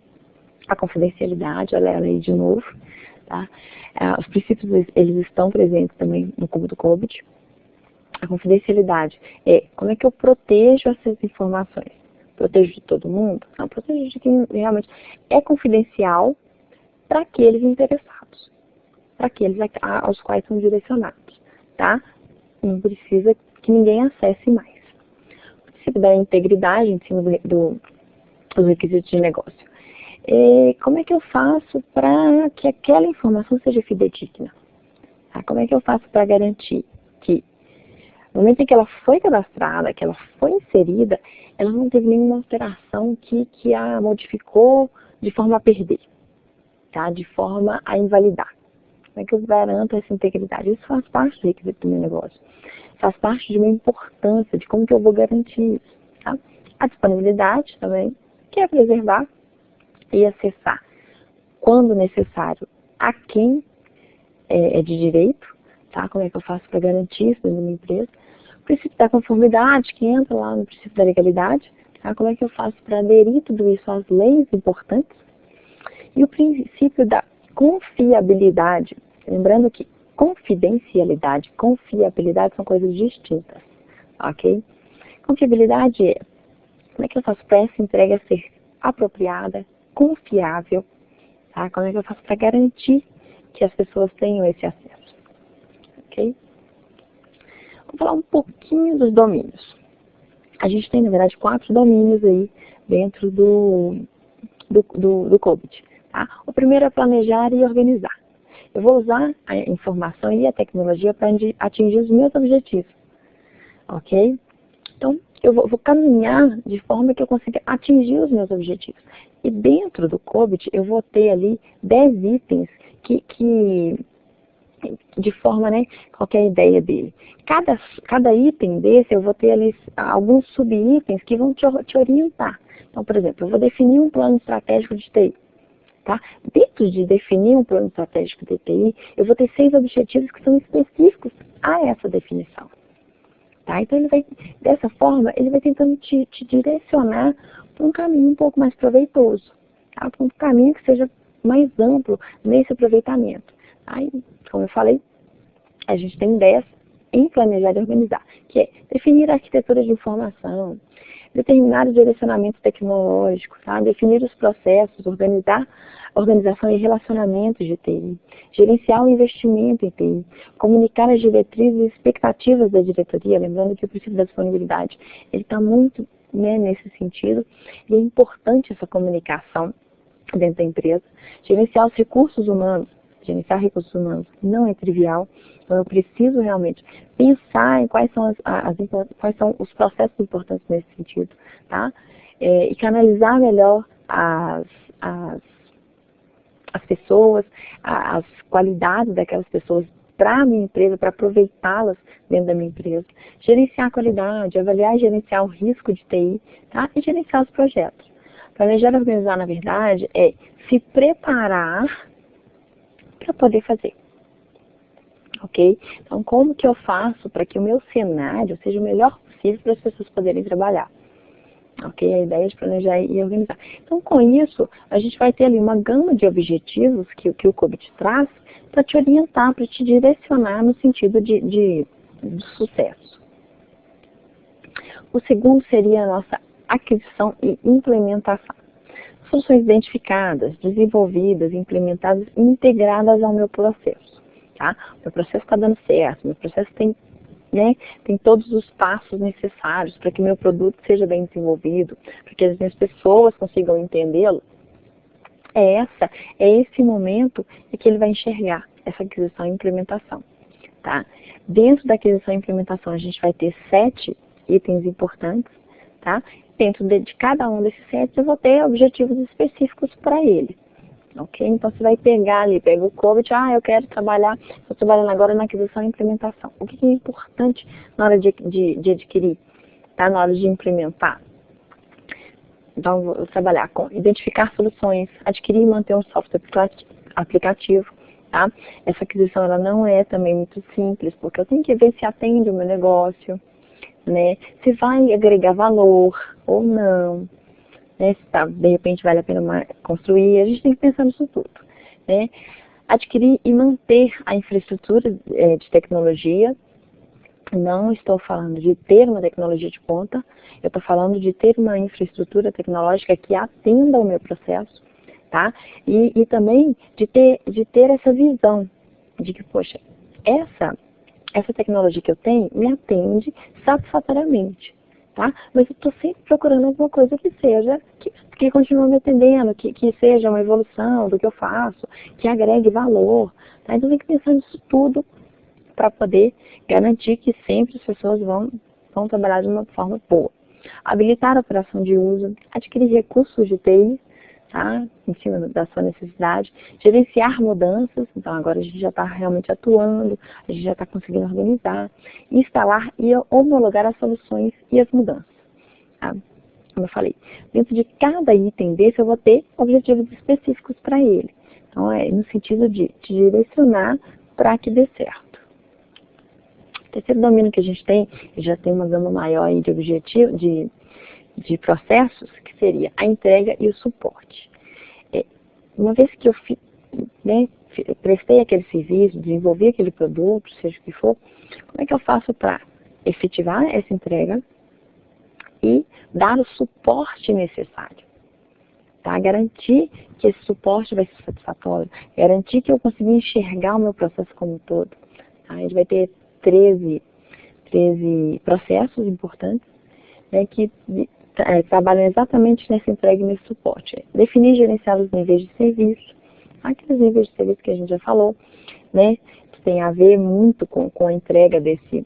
A confidencialidade, olha ela aí de novo. Tá? Os princípios, eles estão presentes também no cubo do COBIT. A confidencialidade é como é que eu protejo essas informações? Protejo de todo mundo? Não, protejo de quem realmente é confidencial para aqueles interessados, para aqueles aos quais são direcionados. Tá? Não precisa que ninguém acesse mais. O princípio da integridade em cima dos requisitos de negócio. Como é que eu faço para que aquela informação seja fidedigna? Tá? Como é que eu faço para garantir que no momento em que ela foi cadastrada, que ela foi inserida, ela não teve nenhuma alteração que a modificou de forma a perder, tá? De forma a invalidar. Como é que eu garanto essa integridade? Isso faz parte do requisito do meu negócio. Faz parte de uma importância, de como que eu vou garantir isso. Tá? A disponibilidade também, que é preservar e acessar, quando necessário, a quem é de direito, tá? Como é que eu faço para garantir isso dentro da minha empresa? O princípio da conformidade, que entra lá no princípio da legalidade, tá? Como é que eu faço para aderir tudo isso às leis importantes? E o princípio da confiabilidade, lembrando que confidencialidade e confiabilidade são coisas distintas, ok? Confiabilidade é como é que eu faço para essa entrega ser apropriada, confiável, tá? Como é que eu faço para garantir que as pessoas tenham esse acesso, ok? Vamos falar um pouquinho dos domínios. A gente tem, na verdade, 4 domínios aí dentro do COBIT, tá? O primeiro é planejar e organizar. Eu vou usar a informação e a tecnologia para atingir os meus objetivos, ok? Então, eu vou caminhar de forma que eu consiga atingir os meus objetivos. E dentro do COBIT, eu vou ter ali 10 itens que de forma, né, qual que é a ideia dele. Cada item desse, eu vou ter ali alguns subitens que vão te orientar. Então, por exemplo, eu vou definir um plano estratégico de TI. Tá? Dentro de definir um plano estratégico de TI, eu vou ter 6 objetivos que são específicos a essa definição. Tá? Então, dessa forma, ele vai tentando te direcionar para um caminho um pouco mais proveitoso, tá? Para um caminho que seja mais amplo nesse aproveitamento. Aí, como eu falei, a gente tem 10 em planejar e organizar, que é definir a arquitetura de informação, determinar o direcionamento tecnológico, tá? Definir os processos, organizar organização e relacionamentos de TI, gerenciar o investimento em TI, comunicar as diretrizes e expectativas da diretoria, lembrando que o princípio da disponibilidade ele está muito, né, nesse sentido, e é importante essa comunicação dentro da empresa, gerenciar os recursos humanos. Gerenciar recursos humanos não é trivial, então eu preciso realmente pensar em quais são quais são os processos importantes nesse sentido, tá? E canalizar melhor as pessoas, as qualidades daquelas pessoas para a minha empresa, para aproveitá-las dentro da minha empresa. Gerenciar a qualidade, avaliar e gerenciar o risco de TI, tá? E gerenciar os projetos. Planejar e organizar, na verdade, é se preparar para poder fazer, ok? Então, como que eu faço para que o meu cenário seja o melhor possível para as pessoas poderem trabalhar? Ok? A ideia é de planejar e organizar. Então, com isso, a gente vai ter ali uma gama de objetivos que o COBIT traz para te orientar, para te direcionar no sentido de sucesso. O segundo seria a nossa aquisição e implementação. Soluções identificadas, desenvolvidas, implementadas e integradas ao meu processo. Tá? Meu processo está dando certo, meu processo tem todos os passos necessários para que meu produto seja bem desenvolvido, para que as minhas pessoas consigam entendê-lo. É esse momento em que ele vai enxergar essa aquisição e implementação. Tá? Dentro da aquisição e implementação, a gente vai ter 7 itens importantes. Tá? Dentro de cada um desses 7, eu vou ter objetivos específicos para ele. Ok? Então, você vai pegar ali, pega o COBIT, eu quero trabalhar, estou trabalhando agora na aquisição e implementação. O que é importante na hora de adquirir, tá? Na hora de implementar? Então, vou trabalhar com identificar soluções, adquirir e manter um software aplicativo, tá? Essa aquisição, ela não é também muito simples, porque eu tenho que ver se atende o meu negócio, né? Se vai agregar valor ou não, né? Se de repente vale a pena construir, a gente tem que pensar nisso tudo, né? Adquirir e manter a infraestrutura de tecnologia. Não estou falando de ter uma tecnologia de ponta, eu estou falando de ter uma infraestrutura tecnológica que atenda ao meu processo, tá? E também de ter essa visão de que, poxa, essa tecnologia que eu tenho me atende satisfatoriamente, tá? Mas eu estou sempre procurando alguma coisa que seja, que continue me atendendo, que seja uma evolução do que eu faço, que agregue valor, tá? Então tem que pensar nisso tudo para poder garantir que sempre as pessoas vão trabalhar de uma forma boa. Habilitar a operação de uso, adquirir recursos de TI, tá? Em cima da sua necessidade, gerenciar mudanças, então agora a gente já está realmente atuando, a gente já está conseguindo organizar, instalar e homologar as soluções e as mudanças. Tá? Como eu falei, dentro de cada item desse eu vou ter objetivos específicos para ele. Então é no sentido de te direcionar para que dê certo. O terceiro domínio que a gente tem, já tem uma gama maior aí de objetivos, de processos, que seria a entrega e o suporte. Uma vez que eu prestei aquele serviço, desenvolvi aquele produto, seja o que for, como é que eu faço para efetivar essa entrega e dar o suporte necessário? Tá? Garantir que esse suporte vai ser satisfatório, garantir que eu consegui enxergar o meu processo como um todo. Tá? A gente vai ter 13 processos importantes, né, que trabalham exatamente nessa entrega e nesse suporte. Definir e gerenciar os níveis de serviço, aqueles níveis de serviço que a gente já falou, né, que tem a ver muito com a entrega desse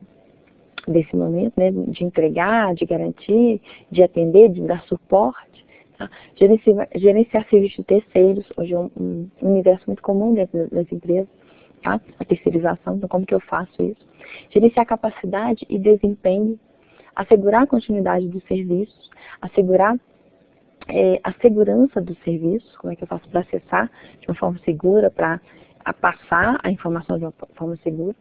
momento, né, de entregar, de garantir, de atender, de dar suporte. Tá? Gerenciar serviços de terceiros, hoje é um universo muito comum dentro das empresas, tá? A terceirização, então como que eu faço isso? Gerenciar a capacidade e desempenho, assegurar a continuidade dos serviços, assegurar a segurança do serviço, como é que eu faço para acessar de uma forma segura, para passar a informação de uma forma segura,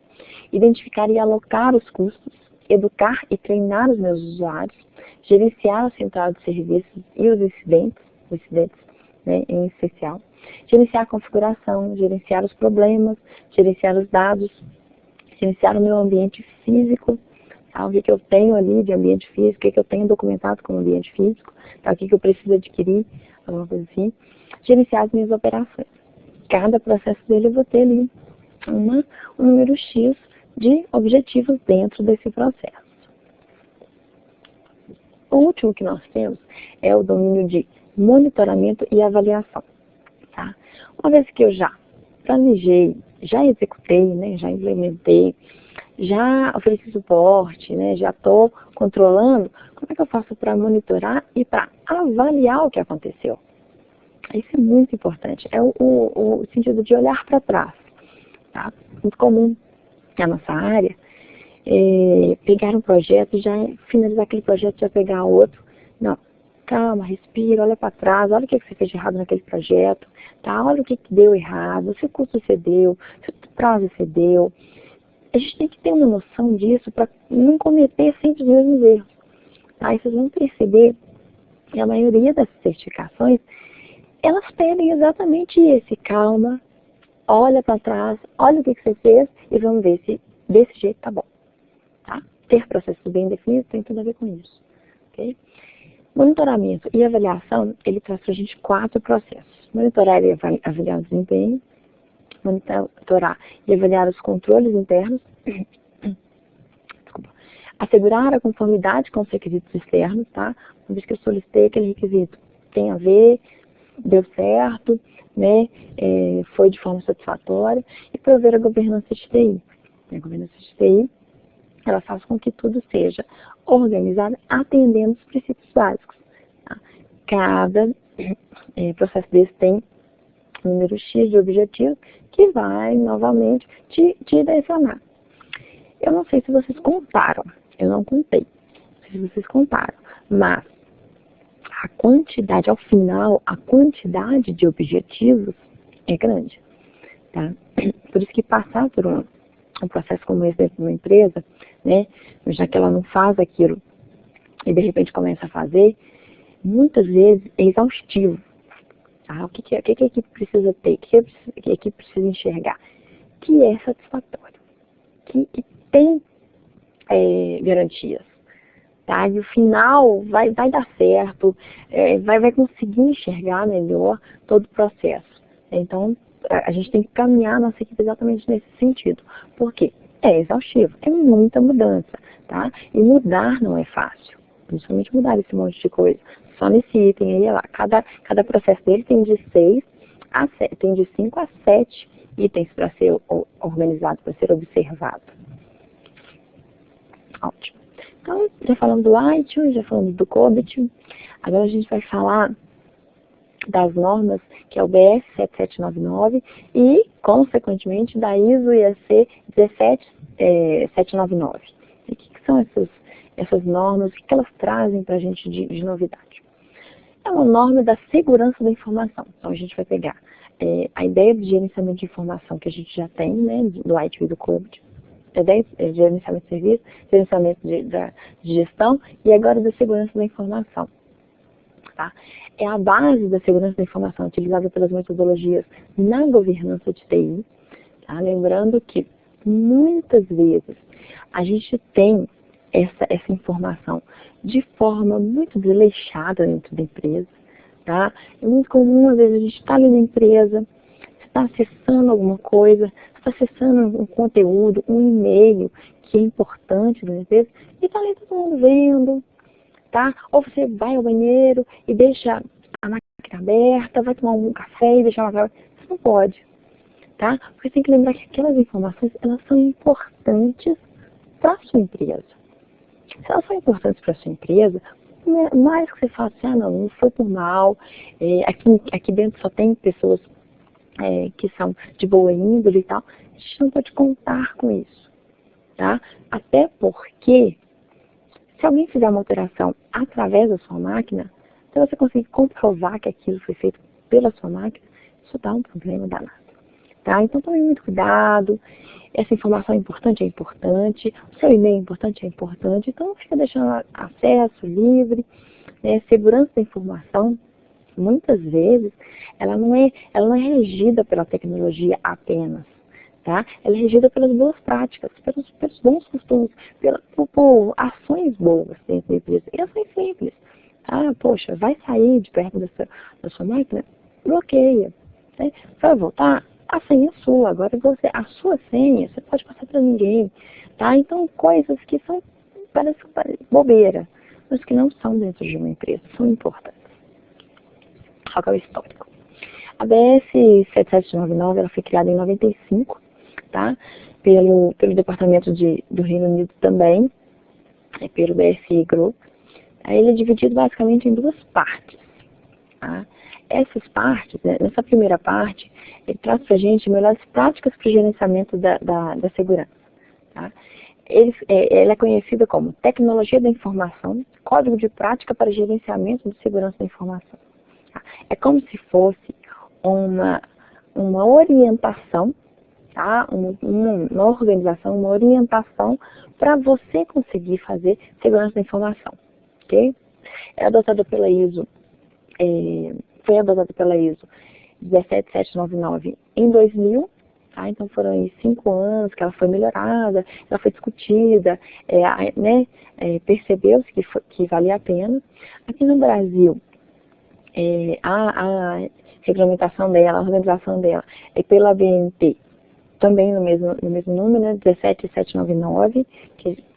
identificar e alocar os custos, educar e treinar os meus usuários, gerenciar a central de serviços e os incidentes, né, em especial, gerenciar a configuração, gerenciar os problemas, gerenciar os dados, gerenciar o meu ambiente físico, tá? O que eu tenho ali de ambiente físico, o que eu tenho documentado como ambiente físico, tá? O que eu preciso adquirir, alguma coisa assim. Gerenciar as minhas operações. Cada processo dele eu vou ter ali um número X de objetivos dentro desse processo. O último que nós temos é o domínio de monitoramento e avaliação. Tá? Uma vez que eu já planejei, já executei, né, já implementei, já ofereci suporte, né, já estou controlando, como é que eu faço para monitorar e para avaliar o que aconteceu? Isso é muito importante, é o sentido de olhar para trás. Tá? Muito comum na nossa área, pegar um projeto, já finalizar aquele projeto, já pegar outro. Não, calma, respira, olha para trás, olha o que você fez de errado naquele projeto, tá? Olha o que deu errado, se o custo cedeu, se o prazo cedeu. A gente tem que ter uma noção disso para não cometer sempre os mesmos erros. Tá? E vocês vão perceber que a maioria das certificações, elas pedem exatamente esse, calma, olha para trás, olha o que você fez e vamos ver se desse jeito tá bom. Tá? Ter processos bem definidos tem tudo a ver com isso. Okay? Monitoramento e avaliação, ele traz para a gente 4 processos. Monitorar e avaliar o desempenho, monitorar e avaliar os controles internos, desculpa, assegurar a conformidade com os requisitos externos, tá? Uma vez que eu solicitei aquele requisito, tem a ver, deu certo, né? Foi de forma satisfatória, e prover a governança de TI. A governança de TI, ela faz com que tudo seja organizado atendendo os princípios básicos. Tá? Cada processo desse tem um número X de objetivos que vai, novamente, te direcionar. Eu não sei se vocês contaram, eu não contei, não sei se vocês contaram, mas a quantidade, ao final, a quantidade de objetivos é grande. Tá? Por isso que passar por um processo como esse dentro de uma empresa, né, já que ela não faz aquilo e de repente começa a fazer, muitas vezes é exaustivo. Tá? O que a equipe precisa ter, o que a equipe precisa enxergar? Que é satisfatório, que tem garantias. Tá? E o final vai dar certo, vai conseguir enxergar melhor todo o processo. Então, a gente tem que caminhar a nossa equipe exatamente nesse sentido. Por quê? É exaustivo, é muita mudança, tá? E mudar não é fácil, principalmente mudar esse monte de coisa. Só nesse item aí, lá, cada processo dele tem de 5 a 7 itens para ser organizado, para ser observado. Ótimo. Então, já falamos do ITIL, já falamos do COBIT, agora a gente vai falar das normas, que é o BS 7799 e, consequentemente, da ISO IEC 17799. E o que são essas normas, o que elas trazem para a gente de novidade? É uma norma da segurança da informação. Então, a gente vai pegar a ideia de gerenciamento de informação que a gente já tem, né, do IT e do Code, a ideia de gerenciamento de serviço, gerenciamento de gestão e agora da segurança da informação. Tá? É a base da segurança da informação utilizada pelas metodologias na governança de TI. Tá? Lembrando que muitas vezes a gente tem essa informação de forma muito desleixada dentro da empresa. Tá? É muito comum, às vezes, a gente está ali na empresa, você está acessando alguma coisa, você está acessando um conteúdo, um e-mail que é importante da empresa, e está ali todo mundo vendo. Tá? Ou você vai ao banheiro e deixa a máquina aberta, vai tomar um café e deixar a máquina aberta. Você não pode. Tá? Porque você tem que lembrar que aquelas informações, elas são importantes para a sua empresa. Se elas são importantes para a sua empresa, mais que você fala assim, não foi por mal, aqui dentro só tem pessoas que são de boa índole e tal, a gente não pode contar com isso. Tá? Até porque se alguém fizer uma alteração através da sua máquina, se você conseguir comprovar que aquilo foi feito pela sua máquina, isso dá um problema danado. Tá? Então tome muito cuidado, essa informação é importante, o seu e-mail é importante, então não fica deixando acesso livre, segurança da informação, muitas vezes, ela não é regida pela tecnologia apenas. Tá? Ela é regida pelas boas práticas, pelos bons costumes, por ações boas dentro da empresa. E ações simples. Poxa, vai sair de perto da sua máquina? Bloqueia. Né? Vai voltar? A senha é sua. Agora a sua senha, você pode passar para ninguém. Tá? Então, coisas que parece bobeira, mas que não são dentro de uma empresa, são importantes. Qual que é o histórico? A BS 7799 ela foi criada em 95. Tá? Pelo Departamento do Reino Unido também, pelo BSI Group. Ele é dividido basicamente em duas partes. Tá? Essas partes, nessa primeira parte, ele traz para a gente melhores práticas para o gerenciamento da segurança. Tá? Ela é conhecida como Tecnologia da Informação, Código de Prática para Gerenciamento de Segurança da Informação. Tá? É como se fosse uma orientação, tá? Uma organização, uma orientação para você conseguir fazer segurança da informação, ok? Foi adotada pela ISO 17799 em 2000, tá? Então foram aí 5 anos que ela foi melhorada, ela foi discutida, percebeu-se que valia a pena. Aqui no Brasil, a regulamentação dela, a organização dela é pela BNT, também no mesmo número, né, 17799,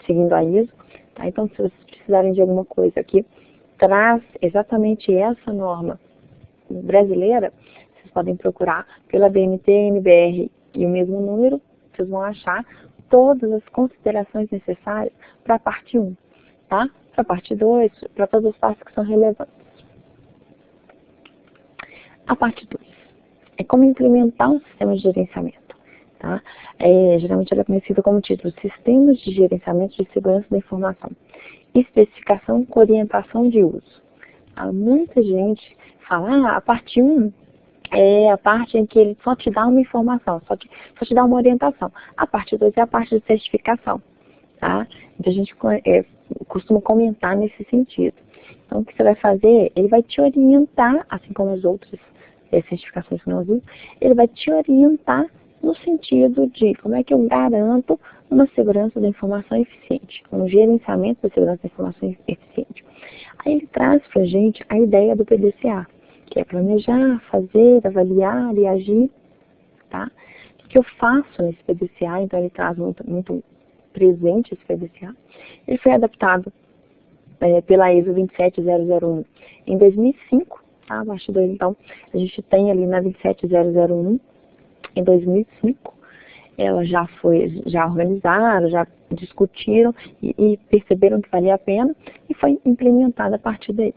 seguindo a ISO. Tá? Então, se vocês precisarem de alguma coisa que traz exatamente essa norma brasileira, vocês podem procurar pela BNT, NBR e o mesmo número, vocês vão achar todas as considerações necessárias para a parte 1, tá? Para a parte 2, para todas as partes que são relevantes. A parte 2 é como implementar um sistema de gerenciamento. Tá? Geralmente ela é conhecida como título Sistemas de Gerenciamento de Segurança da Informação. Especificação com orientação de uso. Muita gente fala, a parte 1 é a parte em que ele só te dá uma informação, só te dá uma orientação. A parte 2 é a parte de certificação. Tá? Então a gente costuma comentar nesse sentido. Então o que você vai fazer, ele vai te orientar, assim como as outras certificações que nós vimos, ele vai te orientar no sentido de como é que eu garanto uma segurança da informação eficiente, um gerenciamento da segurança da informação eficiente. Aí ele traz para a gente a ideia do PDCA, que é planejar, fazer, avaliar e agir. Tá? O que eu faço nesse PDCA? Então ele traz muito presente esse PDCA. Ele foi adaptado pela ISO 27001 em 2005, tá? A parte 2, então, a gente tem ali na 27001, em 2005, elas já organizaram, já discutiram e perceberam que valia a pena e foi implementada a partir daí.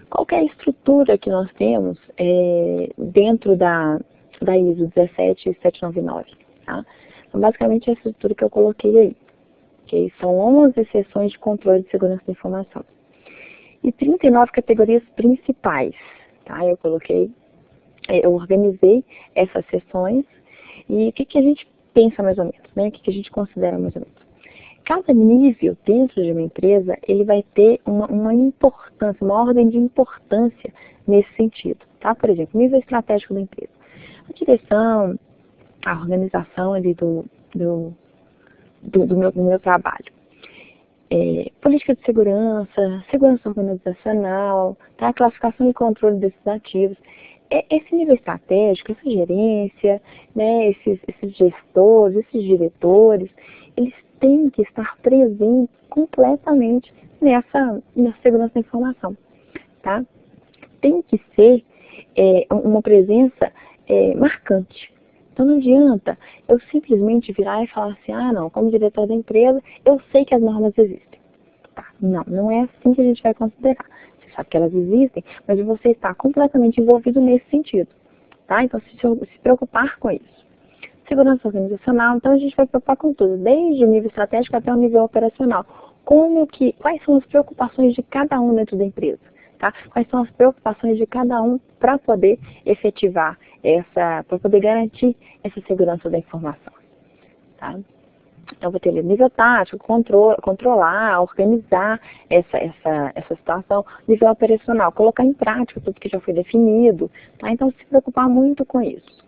Qual que é a estrutura que nós temos dentro da ISO 17799? Tá? Então, basicamente, é a estrutura que eu coloquei aí. Okay? São 11 seções de controle de segurança da informação. E 39 categorias principais. tá? Eu organizei essas sessões e o que a gente pensa mais ou menos, né? O que a gente considera mais ou menos. Cada nível dentro de uma empresa, ele vai ter uma importância, uma ordem de importância nesse sentido, tá? Por exemplo, nível estratégico da empresa. A direção, a organização ali do meu trabalho. Política de segurança, segurança organizacional, tá? Classificação e controle desses ativos. Esse nível estratégico, essa gerência, né, esses gestores, esses diretores, eles têm que estar presentes completamente nessa segurança da informação, tá? Tem que ser uma presença marcante. Então não adianta eu simplesmente virar e falar assim, não, como diretor da empresa, eu sei que as normas existem. Tá? Não é assim que a gente vai considerar. Você sabe que elas existem, mas você está completamente envolvido nesse sentido. Tá? Então se preocupar com isso. Segurança organizacional, então a gente vai preocupar com tudo, desde o nível estratégico até o nível operacional. Quais são as preocupações de cada um dentro da empresa? Tá? Quais são as preocupações de cada um para poder efetivar para poder garantir essa segurança da informação. Tá? Então, vou ter ali nível tático, controlar, organizar essa situação, nível operacional, colocar em prática tudo que já foi definido. Tá? Então, se preocupar muito com isso.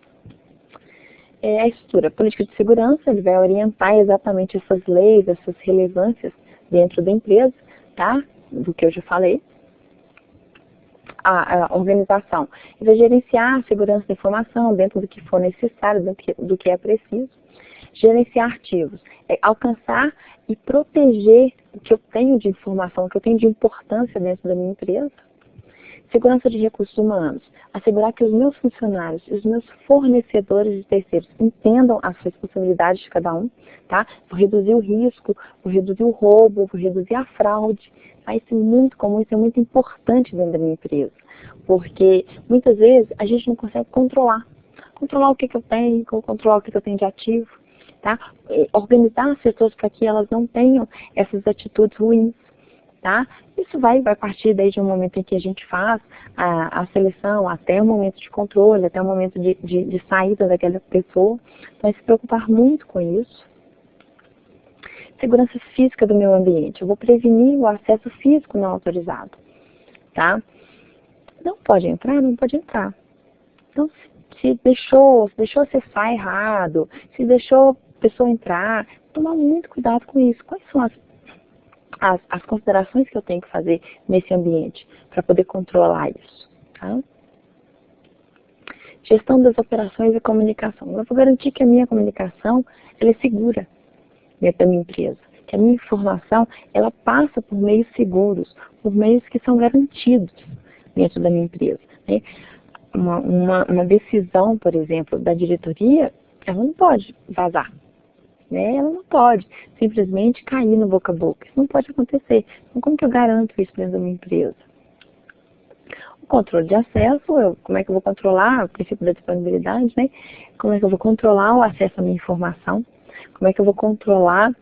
A estrutura política de segurança, ele vai orientar exatamente essas leis, essas relevâncias dentro da empresa, tá? Do que eu já falei. A organização vai gerenciar a segurança da informação dentro do que for necessário, dentro do que é preciso. Gerenciar ativos, alcançar e proteger o que eu tenho de informação, o que eu tenho de importância dentro da minha empresa. Segurança de recursos humanos, assegurar que os meus funcionários e os meus fornecedores de terceiros entendam as responsabilidades de cada um, tá? Vou reduzir o risco, vou reduzir o roubo, vou reduzir a fraude. Tá? Isso é muito comum, isso é muito importante dentro da minha empresa, porque muitas vezes a gente não consegue controlar o que eu tenho, controlar o que eu tenho de ativo, tá? Organizar as pessoas para que elas não tenham essas atitudes ruins. Tá? Isso vai partir desde o momento em que a gente faz a seleção, até o momento de controle, até o momento de saída daquela pessoa. Então, se preocupar muito com isso. Segurança física do meu ambiente. Eu vou prevenir o acesso físico não autorizado. Tá? Não pode entrar? Não pode entrar. Então, se deixou acessar errado, se deixou a pessoa entrar, tomar muito cuidado com isso. Quais são as considerações que eu tenho que fazer nesse ambiente para poder controlar isso. Tá? Gestão das operações e comunicação. Eu vou garantir que a minha comunicação ela é segura dentro da minha empresa. Que a minha informação ela passa por meios seguros, por meios que são garantidos dentro da minha empresa. Né? Uma decisão, por exemplo, da diretoria, ela não pode vazar. Né? Ela não pode simplesmente cair no boca a boca. Isso não pode acontecer. Então, como que eu garanto isso dentro da minha empresa? O controle de acesso, como é que eu vou controlar o princípio da disponibilidade, né? Como é que eu vou controlar o acesso à minha informação? Como é que eu vou controlar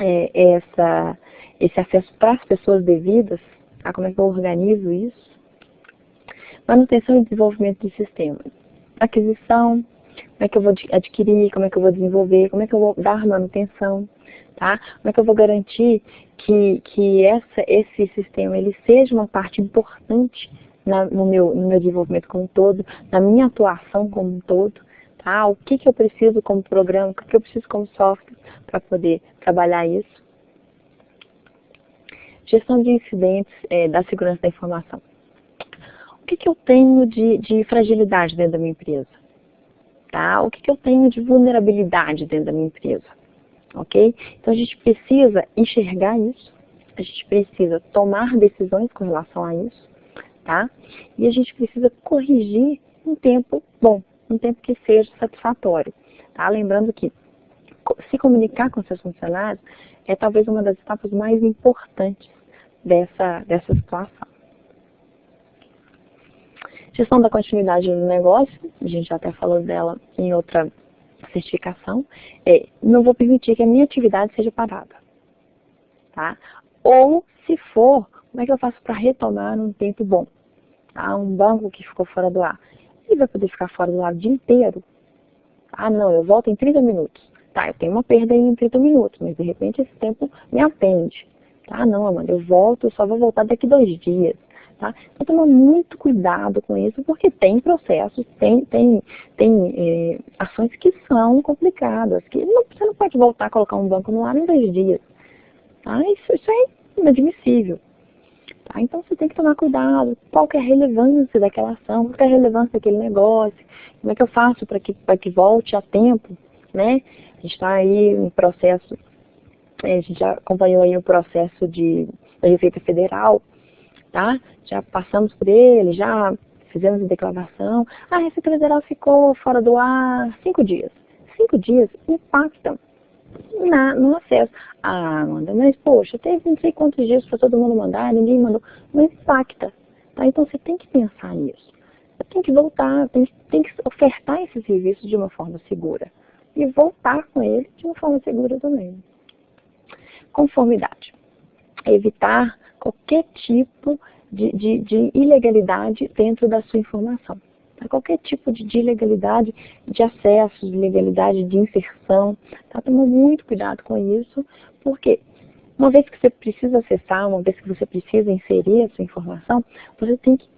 esse acesso para as pessoas devidas? Tá? Como é que eu organizo isso? Manutenção e desenvolvimento de sistemas. Aquisição. Como é que eu vou adquirir, como é que eu vou desenvolver, como é que eu vou dar manutenção, tá? Como é que eu vou garantir que esse sistema ele seja uma parte importante no meu desenvolvimento como um todo, na minha atuação como um todo, tá? O que eu preciso como programa, o que eu preciso como software para poder trabalhar isso. Gestão de incidentes da segurança da informação. O que eu tenho de fragilidade dentro da minha empresa? Tá? O que eu tenho de vulnerabilidade dentro da minha empresa, ok? Então a gente precisa enxergar isso, a gente precisa tomar decisões com relação a isso, tá? E a gente precisa corrigir um tempo bom, um tempo que seja satisfatório, tá? Lembrando que se comunicar com seus funcionários é talvez uma das etapas mais importantes dessa situação. Gestão da continuidade do negócio, a gente já até falou dela em outra certificação. Não vou permitir que a minha atividade seja parada. Tá? Ou, se for, como é que eu faço para retomar num tempo bom? tá? Um banco que ficou fora do ar. Ele vai poder ficar fora do ar o dia inteiro? Ah, não, eu volto em 30 minutos. Tá, eu tenho uma perda aí em 30 minutos, mas de repente esse tempo me atende. Tá, não, Amanda, eu volto, eu só vou voltar daqui 2 dias. Tá? Então, toma muito cuidado com isso, porque tem processos, tem ações que são complicadas, que você não pode voltar a colocar um banco no ar em 2 dias. Tá? Isso é inadmissível. Tá? Então, você tem que tomar cuidado, qual que é a relevância daquela ação, qual que é a relevância daquele negócio, como é que eu faço para que volte a tempo, né? A gente está aí em processo, a gente já acompanhou aí o processo da Receita Federal, tá? Já passamos por ele, já fizemos a declaração. A Receita Federal ficou fora do ar 5 dias. 5 dias impactam no acesso. Ah, Amanda, mas poxa, teve não sei quantos dias para todo mundo mandar, ninguém mandou. Mas impacta, tá? Então você tem que pensar nisso. Você tem que voltar, tem que ofertar esse serviço de uma forma segura. E voltar com ele de uma forma segura também. Conformidade. Evitar qualquer tipo de ilegalidade dentro da sua informação. Tá? Qualquer tipo de ilegalidade de acesso, de ilegalidade de inserção. Tá? Toma muito cuidado com isso, porque uma vez que você precisa acessar, uma vez que você precisa inserir a sua informação, você tem que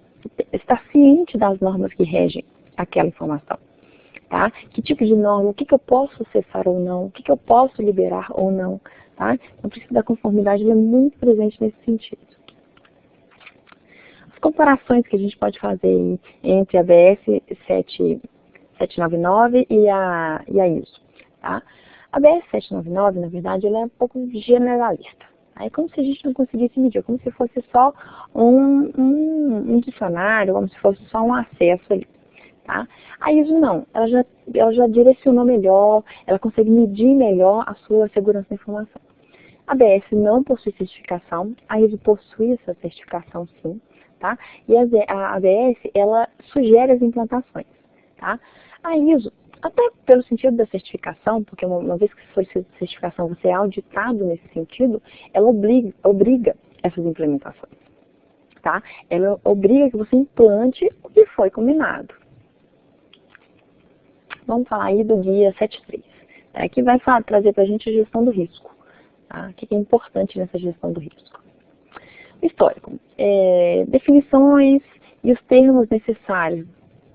estar ciente das normas que regem aquela informação. Tá? Que tipo de norma, o que eu posso acessar ou não, o que eu posso liberar ou não. Tá? Então, o princípio da conformidade é muito presente nesse sentido. As comparações que a gente pode fazer entre a ABS 799 e a ISO. Tá? A ABS 799, na verdade, ela é um pouco generalista. Tá? É como se a gente não conseguisse medir, como se fosse só um dicionário, como se fosse só um acesso ali. Tá? A ISO não, ela já direcionou melhor, ela consegue medir melhor a sua segurança da informação. A ABS não possui certificação, a ISO possui essa certificação sim, tá? E a ABS, ela sugere as implantações, tá? A ISO, até pelo sentido da certificação, porque uma vez que for certificação, você é auditado nesse sentido, ela obriga essas implementações, tá? Ela obriga que você implante o que foi combinado. Vamos falar aí do guia 73, tá? Que vai trazer para a gente a gestão do risco. Tá? O que é importante nessa gestão do risco? Histórico. Definições e os termos necessários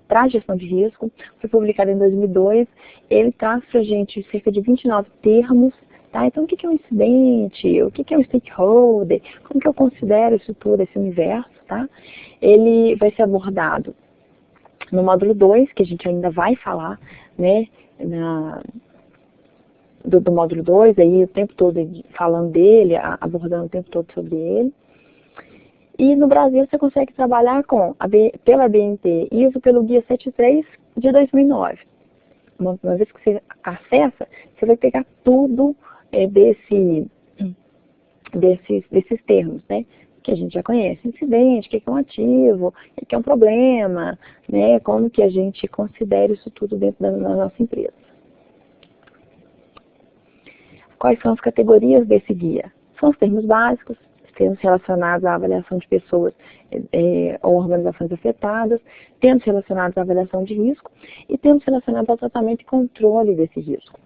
para a gestão de risco. Foi publicado em 2002. Ele traz para a gente cerca de 29 termos. Tá? Então, o que é um incidente? O que é um stakeholder? Como que eu considero isso tudo, esse universo? Tá? Ele vai ser abordado no módulo 2, que a gente ainda vai falar, né, do módulo 2, aí o tempo todo falando dele, abordando o tempo todo sobre ele. E no Brasil você consegue trabalhar pela BNT ISO pelo Guia 73 de 2009. Uma vez que você acessa, você vai pegar tudo desses termos, né? Que a gente já conhece, incidente, o que é um ativo, o que é um problema, né? Como que a gente considera isso tudo dentro da nossa empresa. Quais são as categorias desse guia? São os termos básicos, os termos relacionados à avaliação de pessoas ou organizações afetadas, termos relacionados à avaliação de risco e termos relacionados ao tratamento e controle desse risco.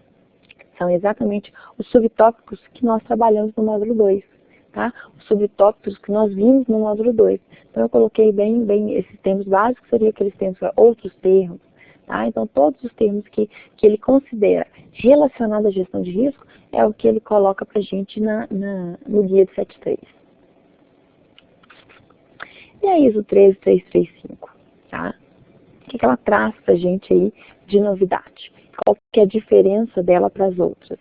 São exatamente os subtópicos que nós trabalhamos no módulo 2. Tá? Os subtópicos que nós vimos no módulo 2. Então, eu coloquei bem esses termos básicos, seriam aqueles termos, outros termos. Tá? Então, todos os termos que ele considera relacionados à gestão de risco é o que ele coloca para a gente no guia de 73. E a ISO 13335? Tá? O que ela traz para a gente aí de novidade? Qual que é a diferença dela para as outras?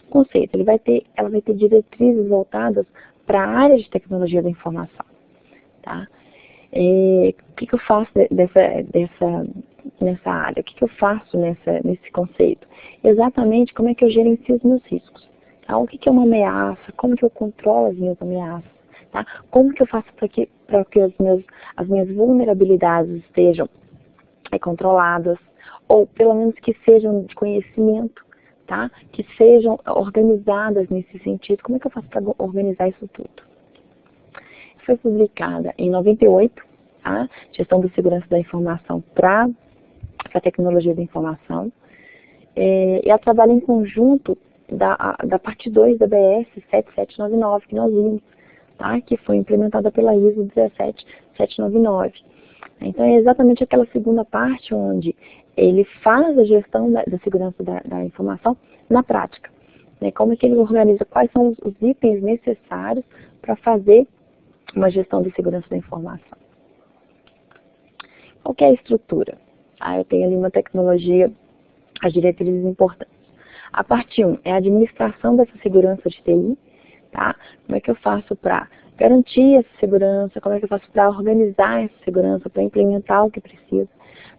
Conceito, ela vai ter diretrizes voltadas para a área de tecnologia da informação. Tá? O que eu faço nessa área? O que eu faço nesse conceito? Exatamente como é que eu gerencio os meus riscos. Tá? O que é uma ameaça? Como que eu controlo as minhas ameaças? Tá? Como que eu faço para que as minhas vulnerabilidades estejam controladas? Ou pelo menos que sejam de conhecimento. Tá? Que sejam organizadas nesse sentido. Como é que eu faço para organizar isso tudo? foi publicada em 98, tá? Gestão da Segurança da Informação para a Tecnologia da Informação. E ela trabalha em conjunto da parte 2 da BS 7799, que nós vimos, tá? Que foi implementada pela ISO 17799. Então, é exatamente aquela segunda parte onde ele faz a gestão da segurança da informação na prática. Né? Como é que ele organiza, quais são os itens necessários para fazer uma gestão de segurança da informação. Qual que é a estrutura? Eu tenho ali uma tecnologia, as diretrizes importantes. A parte 1 é a administração dessa segurança de TI. Tá? Como é que eu faço para garantir essa segurança? Como é que eu faço para organizar essa segurança, para implementar o que precisa?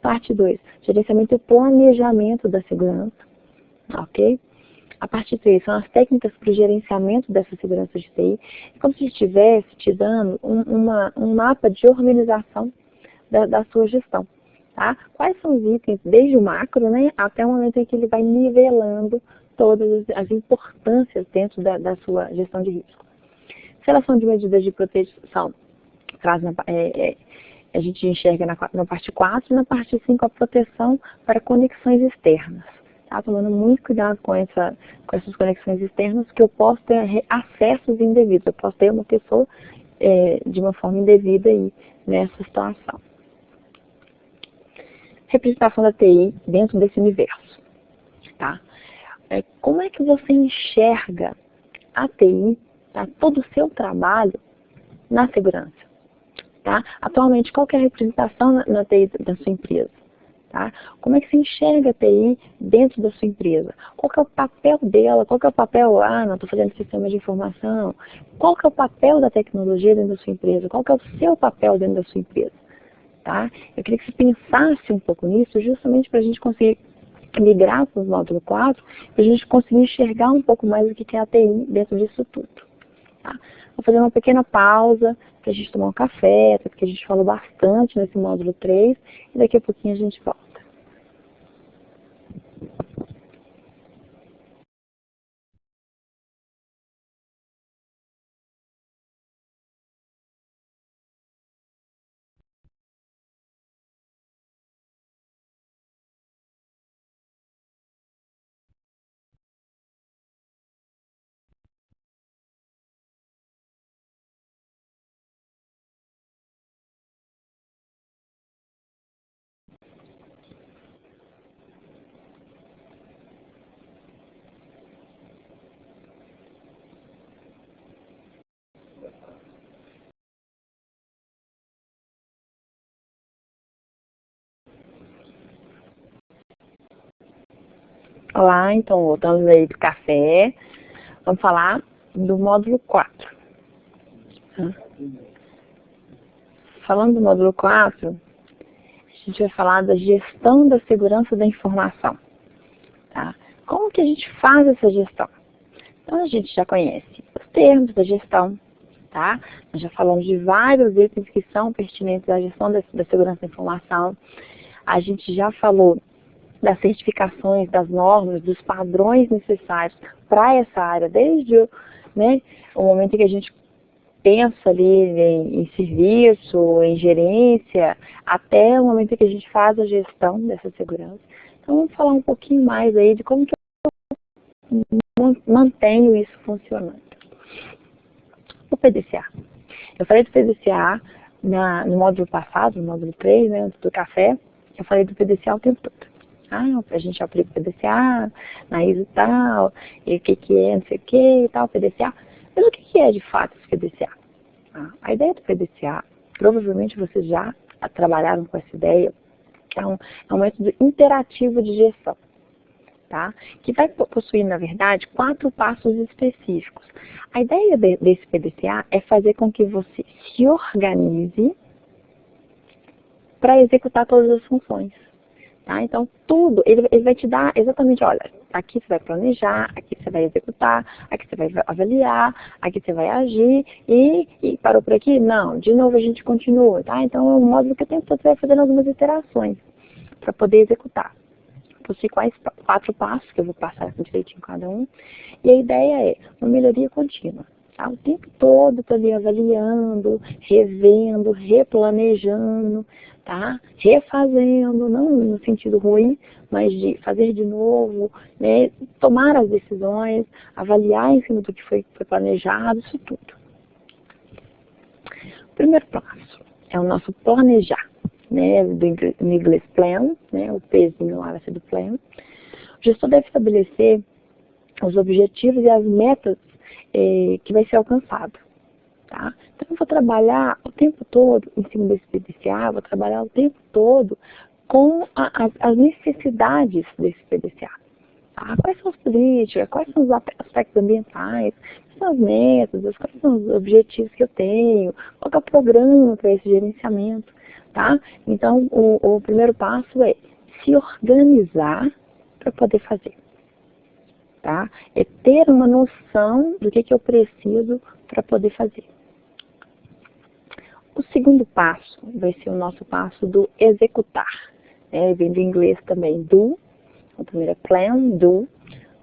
Parte 2, gerenciamento e planejamento da segurança. Ok? A parte 3 são as técnicas para o gerenciamento dessa segurança de TI. É como se estivesse te dando um mapa de organização da sua gestão. Tá? Quais são os itens, desde o macro, né, até o momento em que ele vai nivelando todas as importâncias dentro da sua gestão de risco. Seleção de medidas de proteção, traz a gente enxerga na parte 4 e na parte 5 a proteção para conexões externas. Tá? Tomando muito cuidado com essas conexões externas, que eu posso ter acessos indevidos, eu posso ter uma pessoa de uma forma indevida aí nessa situação. Representação da TI dentro desse universo. Tá? Como é que você enxerga a TI, tá? Todo o seu trabalho na segurança? Tá? Atualmente, qual que é a representação na TI da sua empresa? Tá? Como é que você enxerga a TI dentro da sua empresa? Qual que é o papel dela? Qual que é o papel, não estou fazendo sistema de informação. Qual que é o papel da tecnologia dentro da sua empresa? Qual que é o seu papel dentro da sua empresa? Tá? Eu queria que você pensasse um pouco nisso, justamente para a gente conseguir migrar para o módulo 4, para a gente conseguir enxergar um pouco mais o que é a TI dentro disso tudo. Tá? Vou fazer uma pequena pausa para a gente tomar um café, até porque a gente falou bastante nesse módulo 3, e daqui a pouquinho a gente volta. Olá, então, voltando aí do café, vamos falar do módulo 4. Falando do módulo 4, a gente vai falar da gestão da segurança da informação. Tá? Como que a gente faz essa gestão? Então, a gente já conhece os termos da gestão, tá? Nós já falamos de vários itens que são pertinentes à gestão da segurança da informação. A gente já falou das certificações, das normas, dos padrões necessários para essa área, desde o momento em que a gente pensa ali em serviço, em gerência, até o momento em que a gente faz a gestão dessa segurança. Então, vamos falar um pouquinho mais aí de como que eu mantenho isso funcionando. O PDCA. Eu falei do PDCA no módulo passado, no módulo 3, né, antes do café, eu falei do PDCA o tempo todo. A gente aplica o PDCA na ISO e tal, e o que é, não sei o que e tal, PDCA. Mas o que é de fato esse PDCA? A ideia do PDCA, provavelmente vocês já trabalharam com essa ideia, que é um método interativo de gestão, tá? Que vai possuir, na verdade, 4 passos específicos. A ideia desse PDCA é fazer com que você se organize para executar todas as funções. Tá? Então, tudo, ele vai te dar exatamente, olha, aqui você vai planejar, aqui você vai executar, aqui você vai avaliar, aqui você vai agir, e parou por aqui? Não, de novo a gente continua, tá? Então, é um módulo que o tempo todo você vai fazendo algumas iterações para poder executar. Possui quais 4 passos, que eu vou passar direitinho cada um, e a ideia é uma melhoria contínua. Tá? O tempo todo estou ali avaliando, revendo, replanejando, tá? Refazendo, não no sentido ruim, mas de fazer de novo, né? Tomar as decisões, avaliar em cima do que foi planejado, isso tudo. O primeiro passo é o nosso planejar, né? No inglês plan, né? O Pzinho lá vai ser do plan. O gestor deve estabelecer os objetivos e as metas que vai ser alcançado. Tá? Então eu vou trabalhar o tempo todo em cima desse PDCA, vou trabalhar o tempo todo com as necessidades desse PDCA. Tá? Quais são as políticas, quais são os aspectos ambientais, quais são as metas, quais são os objetivos que eu tenho, qual é o programa para esse gerenciamento. Tá? Então o primeiro passo é se organizar para poder fazer. Tá? É ter uma noção do que eu preciso para poder fazer. O segundo passo vai ser o nosso passo do executar. Vem do inglês também do. O primeiro é plan, do,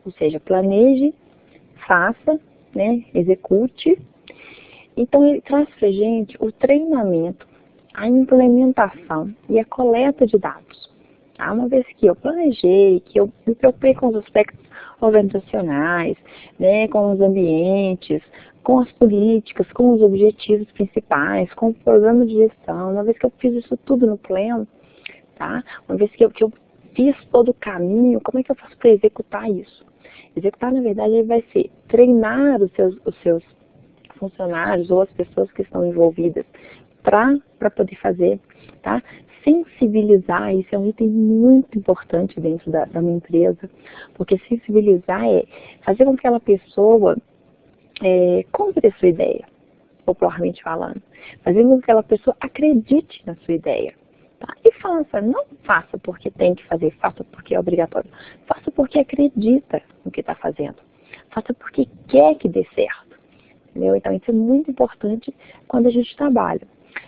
ou seja, planeje, faça, né, execute. Então ele traz para a gente o treinamento, a implementação e a coleta de dados. Tá? Uma vez que eu planejei, que eu me preocupei com os aspectos organizacionais, né, com os ambientes, com as políticas, com os objetivos principais, com o programa de gestão, uma vez que eu fiz isso tudo no pleno, tá? Uma vez que eu fiz todo o caminho, como é que eu faço para executar isso? Executar, na verdade, ele vai ser treinar os seus funcionários ou as pessoas que estão envolvidas para poder fazer, tá? Sensibilizar, isso é um item muito importante dentro da minha empresa, porque sensibilizar é fazer com que aquela pessoa compre a sua ideia, popularmente falando. Fazer com que aquela pessoa acredite na sua ideia. Tá? E faça, não faça porque tem que fazer, faça porque é obrigatório. Faça porque acredita no que está fazendo. Faça porque quer que dê certo. Entendeu? Então isso é muito importante quando a gente trabalha.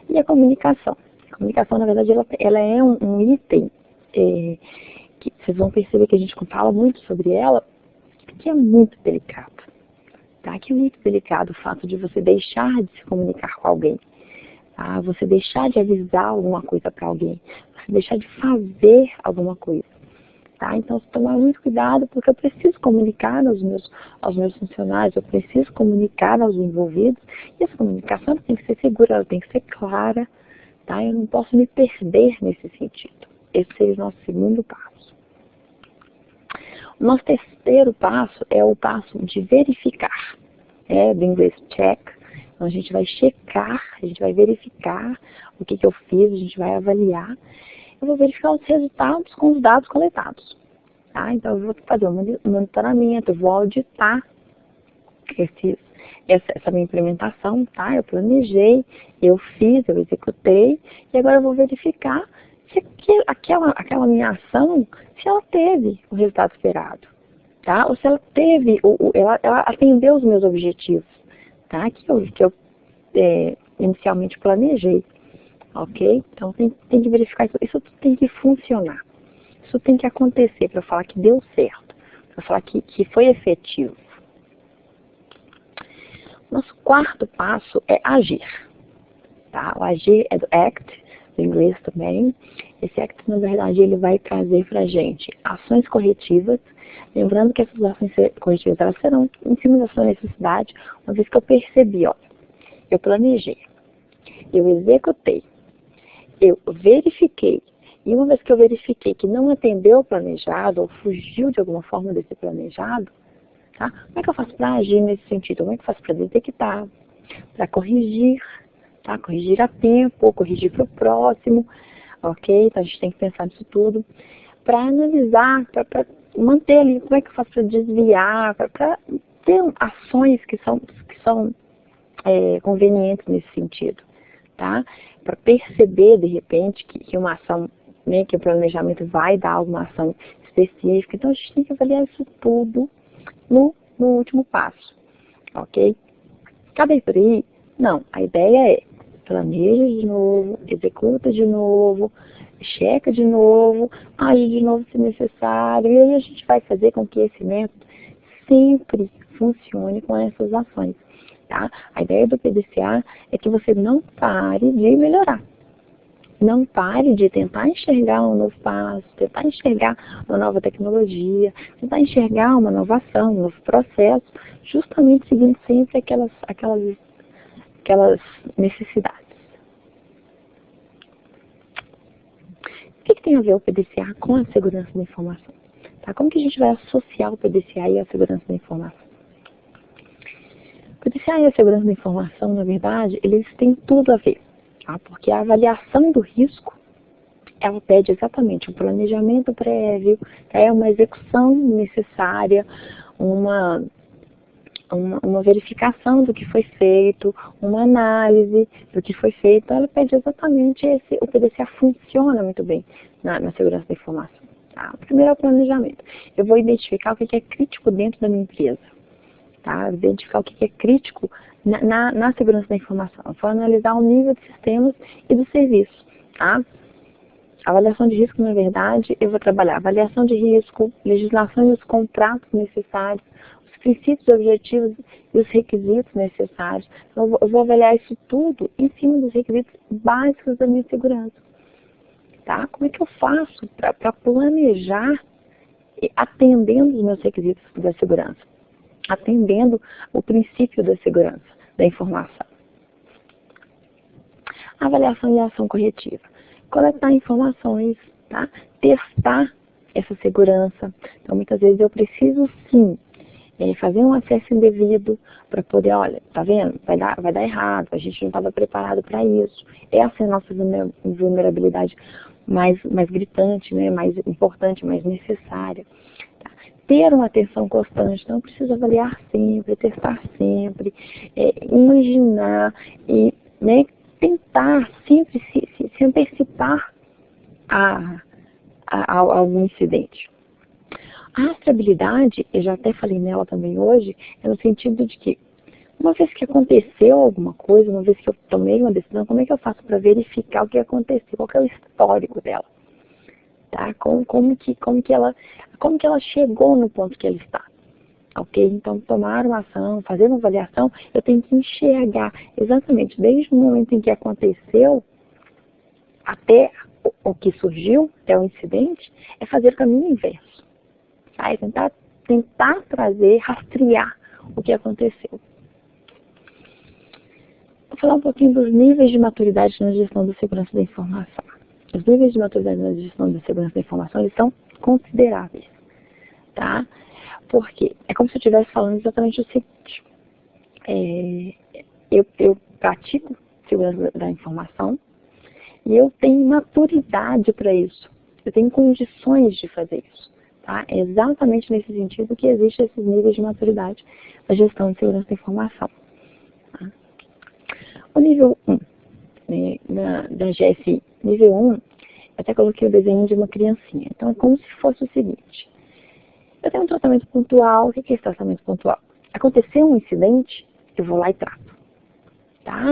E a comunicação. A comunicação, na verdade, ela é um item que vocês vão perceber que a gente fala muito sobre ela, que é muito delicado. Tá? Que é muito delicado o fato de você deixar de se comunicar com alguém. Tá? Você deixar de avisar alguma coisa para alguém. Você deixar de fazer alguma coisa. Tá? Então, você tomar muito cuidado, porque eu preciso comunicar aos meus funcionários, eu preciso comunicar aos envolvidos, e essa comunicação tem que ser segura, ela tem que ser clara, tá? Eu não posso me perder nesse sentido. Esse seria o nosso segundo passo. O nosso terceiro passo é o passo de verificar, do inglês check. Então, a gente vai checar, a gente vai verificar o que eu fiz, a gente vai avaliar. Eu vou verificar os resultados com os dados coletados. Tá? Então, eu vou fazer um monitoramento, eu vou auditar essa minha implementação, tá? Eu planejei, eu fiz, eu executei, e agora eu vou verificar se aquela minha ação, se ela teve o resultado esperado, tá? Ou se ela teve, ela atendeu os meus objetivos, tá? Que eu inicialmente planejei. Ok? Então tem que verificar isso tem que funcionar. Isso tem que acontecer para falar que deu certo, para falar que foi efetivo. Nosso quarto passo é agir. Tá? O agir é do ACT, do inglês também. Esse ACT, na verdade, ele vai trazer para a gente ações corretivas. Lembrando que essas ações corretivas elas serão em cima da sua necessidade, uma vez que eu percebi, ó, eu planejei, eu executei, eu verifiquei, e uma vez que eu verifiquei que não atendeu o planejado, ou fugiu de alguma forma desse planejado, tá? Como é que eu faço para agir nesse sentido? Como é que eu faço para detectar, para corrigir, tá? Corrigir a tempo, corrigir para o próximo, ok? Então a gente tem que pensar nisso tudo, para analisar, para manter ali, como é que eu faço para desviar, para ter ações que são convenientes nesse sentido, tá? Para perceber, de repente, que uma ação, né, que o planejamento vai dar alguma ação específica. Então, a gente tem que avaliar isso tudo no último passo, ok? Acabei por aí? Não, a ideia é planeja de novo, executa de novo, checa de novo, age de novo se necessário, e aí a gente vai fazer com que esse método sempre funcione com essas ações. tá? A ideia do PDCA é que você não pare de melhorar. Não pare de tentar enxergar um novo passo, tentar enxergar uma nova tecnologia, tentar enxergar uma inovação, um novo processo, justamente seguindo sempre aquelas necessidades. O que tem a ver o PDCA com a segurança da informação? Tá? Como que a gente vai associar o PDCA e a segurança da informação? O PDCA e a segurança da informação, na verdade, eles têm tudo a ver. Tá? Porque a avaliação do risco, ela pede exatamente um planejamento prévio, uma execução necessária, uma verificação do que foi feito, uma análise do que foi feito. Então, ela pede exatamente o PDCA funciona muito bem na segurança da informação. Tá? Primeiro é o planejamento. Eu vou identificar o que é crítico dentro da minha empresa. Tá? Identificar o que é crítico na segurança da informação. Eu vou analisar o nível de sistemas e do serviço. Tá? Avaliação de risco, na verdade, eu vou trabalhar avaliação de risco, legislação e os contratos necessários, os princípios, objetivos e os requisitos necessários. Então, eu vou avaliar isso tudo em cima dos requisitos básicos da minha segurança. Tá? Como é que eu faço para planejar atendendo os meus requisitos da segurança? Atendendo o princípio da segurança da informação. Avaliação e ação corretiva. Coletar informações, tá? Testar essa segurança. Então, muitas vezes eu preciso sim fazer um acesso indevido para poder, olha, tá vendo? Vai dar errado, a gente não estava preparado para isso. Essa é a nossa vulnerabilidade mais gritante, né? Mais importante, mais necessária. Tá? Ter uma atenção constante, então eu preciso avaliar sempre, testar sempre, imaginar e, né, tentar sempre se antecipar a algum incidente. A rastreabilidade, eu já até falei nela também hoje, é no sentido de que uma vez que aconteceu alguma coisa, uma vez que eu tomei uma decisão, como é que eu faço para verificar o que aconteceu, qual que é o histórico dela? Tá? Como que ela chegou no ponto que ela está? Ok? Então, tomar uma ação, fazer uma avaliação, eu tenho que enxergar exatamente desde o momento em que aconteceu até o que surgiu, até o incidente, é fazer o caminho inverso. Tá? É tentar trazer, rastrear o que aconteceu. Vou falar um pouquinho dos níveis de maturidade na gestão da segurança da informação. Os níveis de maturidade na gestão da segurança da informação, eles são consideráveis. Tá? Porque é como se eu estivesse falando exatamente o seguinte. Eu pratico segurança da informação e eu tenho maturidade para isso. Eu tenho condições de fazer isso. Tá? É exatamente nesse sentido que existem esses níveis de maturidade da gestão de segurança da informação. Tá? O nível 1, né, da GSI, nível 1, eu até coloquei o desenho de uma criancinha. Então é como se fosse o seguinte. Eu tenho um tratamento pontual. O que é esse tratamento pontual? Aconteceu um incidente, eu vou lá e trato. Tá?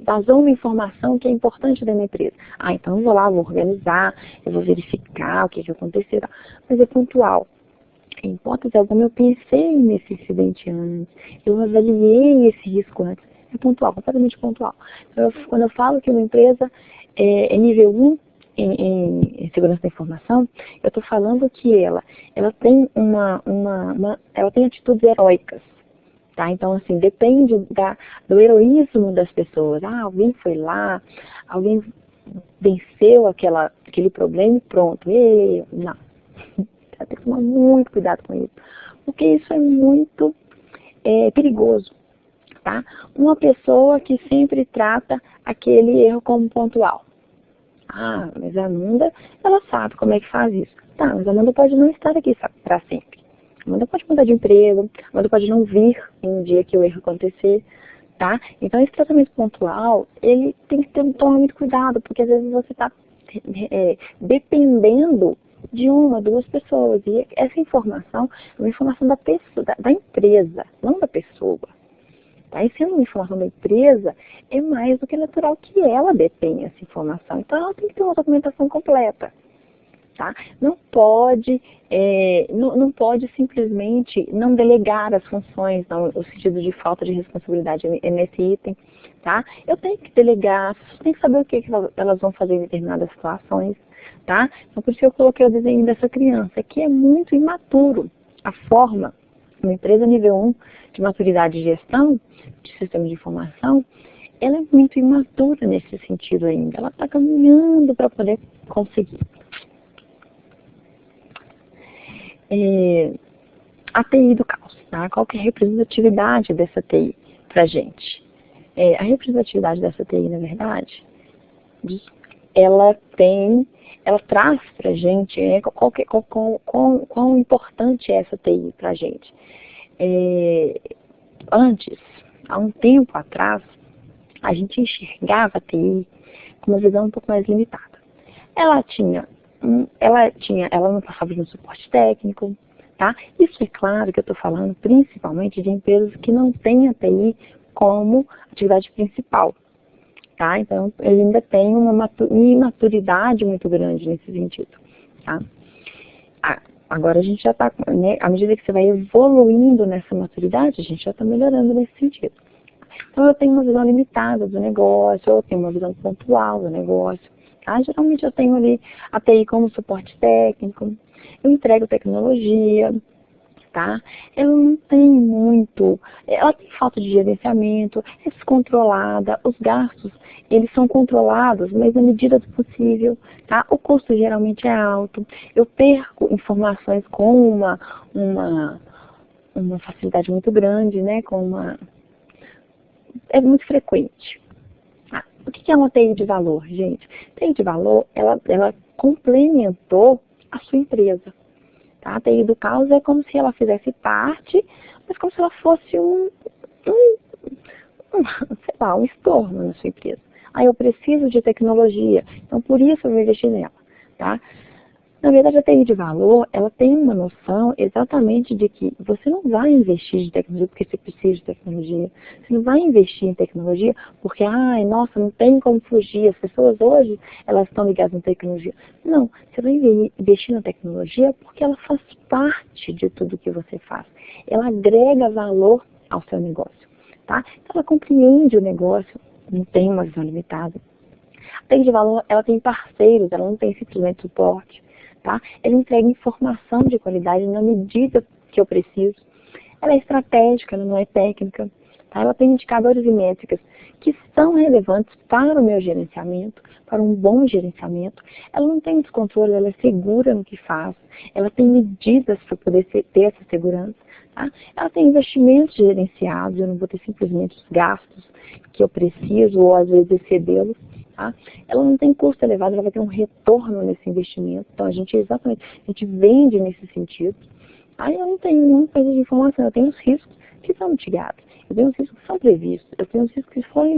Vazou uma informação que é importante da minha empresa. Então eu vou lá, vou organizar, eu vou verificar o que aconteceu. Mas é pontual. Em hipótese alguma, eu pensei nesse incidente antes, eu avaliei esse risco antes. É pontual, completamente pontual. Então, quando eu falo que uma empresa é nível 1, em segurança da informação, eu estou falando que ela tem ela tem atitudes heróicas, tá? Então, assim, depende do heroísmo das pessoas. Alguém foi lá, alguém venceu aquele problema e pronto. Não. Tem que tomar muito cuidado com isso, porque isso é muito perigoso, tá? Uma pessoa que sempre trata aquele erro como pontual. Mas a Amanda, ela sabe como é que faz isso. Tá, mas a Amanda pode não estar aqui para sempre. A Amanda pode mudar de emprego, a Amanda pode não vir em um dia que o erro acontecer, tá? Então, esse tratamento pontual, ele tem que tomar muito cuidado, porque às vezes você está dependendo de uma, duas pessoas. E essa informação é uma informação da pessoa, da empresa, não da pessoa. Tá? E sendo uma informação da empresa, é mais do que natural que ela detenha essa informação. Então, ela tem que ter uma documentação completa. tá? Não pode, não pode simplesmente não delegar as funções, no sentido de falta de responsabilidade nesse item, tá? Eu tenho que delegar, as pessoas têm que saber o que elas vão fazer em determinadas situações, tá? Então, por isso eu coloquei o desenho dessa criança, que é muito imaturo. A forma, uma empresa nível 1 de maturidade de gestão, de sistema de informação, ela é muito imatura nesse sentido ainda. Ela está caminhando para poder conseguir. A TI do caos, tá? Qual que é a representatividade dessa TI para a gente? A representatividade dessa TI, na verdade, ela traz para a gente quão importante é essa TI para a gente. Antes, há um tempo atrás, a gente enxergava a TI com uma visão um pouco mais limitada. Ela não passava de um suporte técnico, tá? Isso é claro que eu estou falando principalmente de empresas que não têm a TI como atividade principal, tá? Então, ele ainda tem uma imaturidade muito grande nesse sentido, tá? Agora a gente já está, né, à medida que você vai evoluindo nessa maturidade, a gente já está melhorando nesse sentido. Então, eu tenho uma visão limitada do negócio, eu tenho uma visão pontual do negócio. Tá? Geralmente eu tenho ali a TI como suporte técnico, eu entrego tecnologia, tá? Ela não tem muito, ela tem falta de gerenciamento, é descontrolada, os gastos, eles são controlados, mas na medida do possível, tá? O custo geralmente é alto, eu perco informações com uma facilidade muito grande, né? É muito frequente. O que é uma TI de valor, gente? TI de valor, ela complementou a sua empresa. Tá? A TI do caos é como se ela fizesse parte, mas como se ela fosse sei lá, um estorno na sua empresa. Eu preciso de tecnologia, então por isso eu vou investir nela. Tá? Na verdade, a TI de valor, ela tem uma noção exatamente de que você não vai investir em tecnologia porque você precisa de tecnologia. Você não vai investir em tecnologia porque, nossa, não tem como fugir. As pessoas hoje, elas estão ligadas em tecnologia. Não, você vai investir na tecnologia porque ela faz parte de tudo que você faz. Ela agrega valor ao seu negócio, tá? Então, ela compreende o negócio, não tem uma visão limitada. A TI de valor, ela tem parceiros, ela não tem simplesmente suporte. Tá? Ela entrega informação de qualidade na medida que eu preciso. Ela é estratégica, ela não é técnica. Tá? Ela tem indicadores e métricas que são relevantes para o meu gerenciamento, para um bom gerenciamento. Ela não tem descontrole, ela é segura no que faz. Ela tem medidas para poder ter essa segurança. Tá? Ela tem investimentos gerenciados, eu não vou ter simplesmente os gastos que eu preciso ou às vezes excedê-los. Tá? Ela não tem custo elevado, ela vai ter um retorno nesse investimento. Então, a gente vende nesse sentido. Eu não tenho nenhuma coisa de informação, eu tenho os riscos que são mitigados, eu tenho os riscos que são previstos, eu tenho os riscos que foram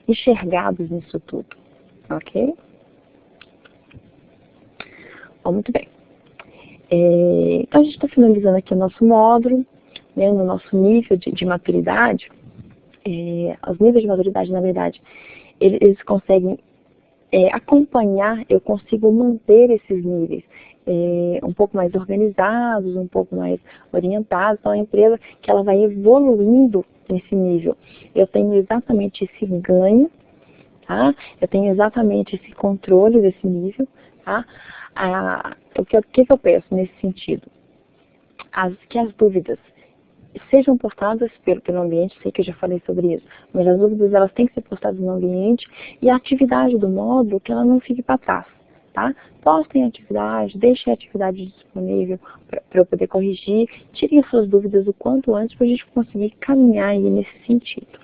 enxergados nisso tudo. Ok? Bom, muito bem. Então, a gente está finalizando aqui o nosso módulo, né, no nosso nível de maturidade. Os níveis de maturidade, na verdade, eles conseguem acompanhar, eu consigo manter esses níveis um pouco mais organizados, um pouco mais orientados. Então, a empresa que ela vai evoluindo nesse nível, eu tenho exatamente esse ganho, tá? Eu tenho exatamente esse controle desse nível, tá? O que eu peço nesse sentido? Que as dúvidas sejam postadas pelo ambiente, sei que eu já falei sobre isso, mas as dúvidas elas têm que ser postadas no ambiente e a atividade do módulo que ela não fique para trás, tá? Postem a atividade, deixem a atividade disponível para eu poder corrigir, tirem as suas dúvidas o quanto antes para a gente conseguir caminhar aí nesse sentido.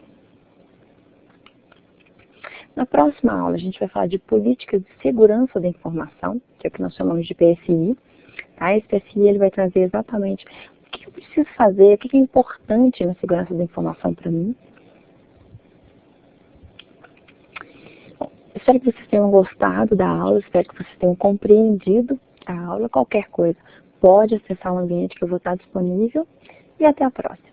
Na próxima aula a gente vai falar de políticas de segurança da informação, que é o que nós chamamos de PSI, tá? Esse PSI ele vai trazer exatamente o que eu preciso fazer, o que é importante na segurança da informação para mim. Bom, espero que vocês tenham gostado da aula, espero que vocês tenham compreendido a aula. Qualquer coisa, pode acessar o ambiente que eu vou estar disponível. E até a próxima.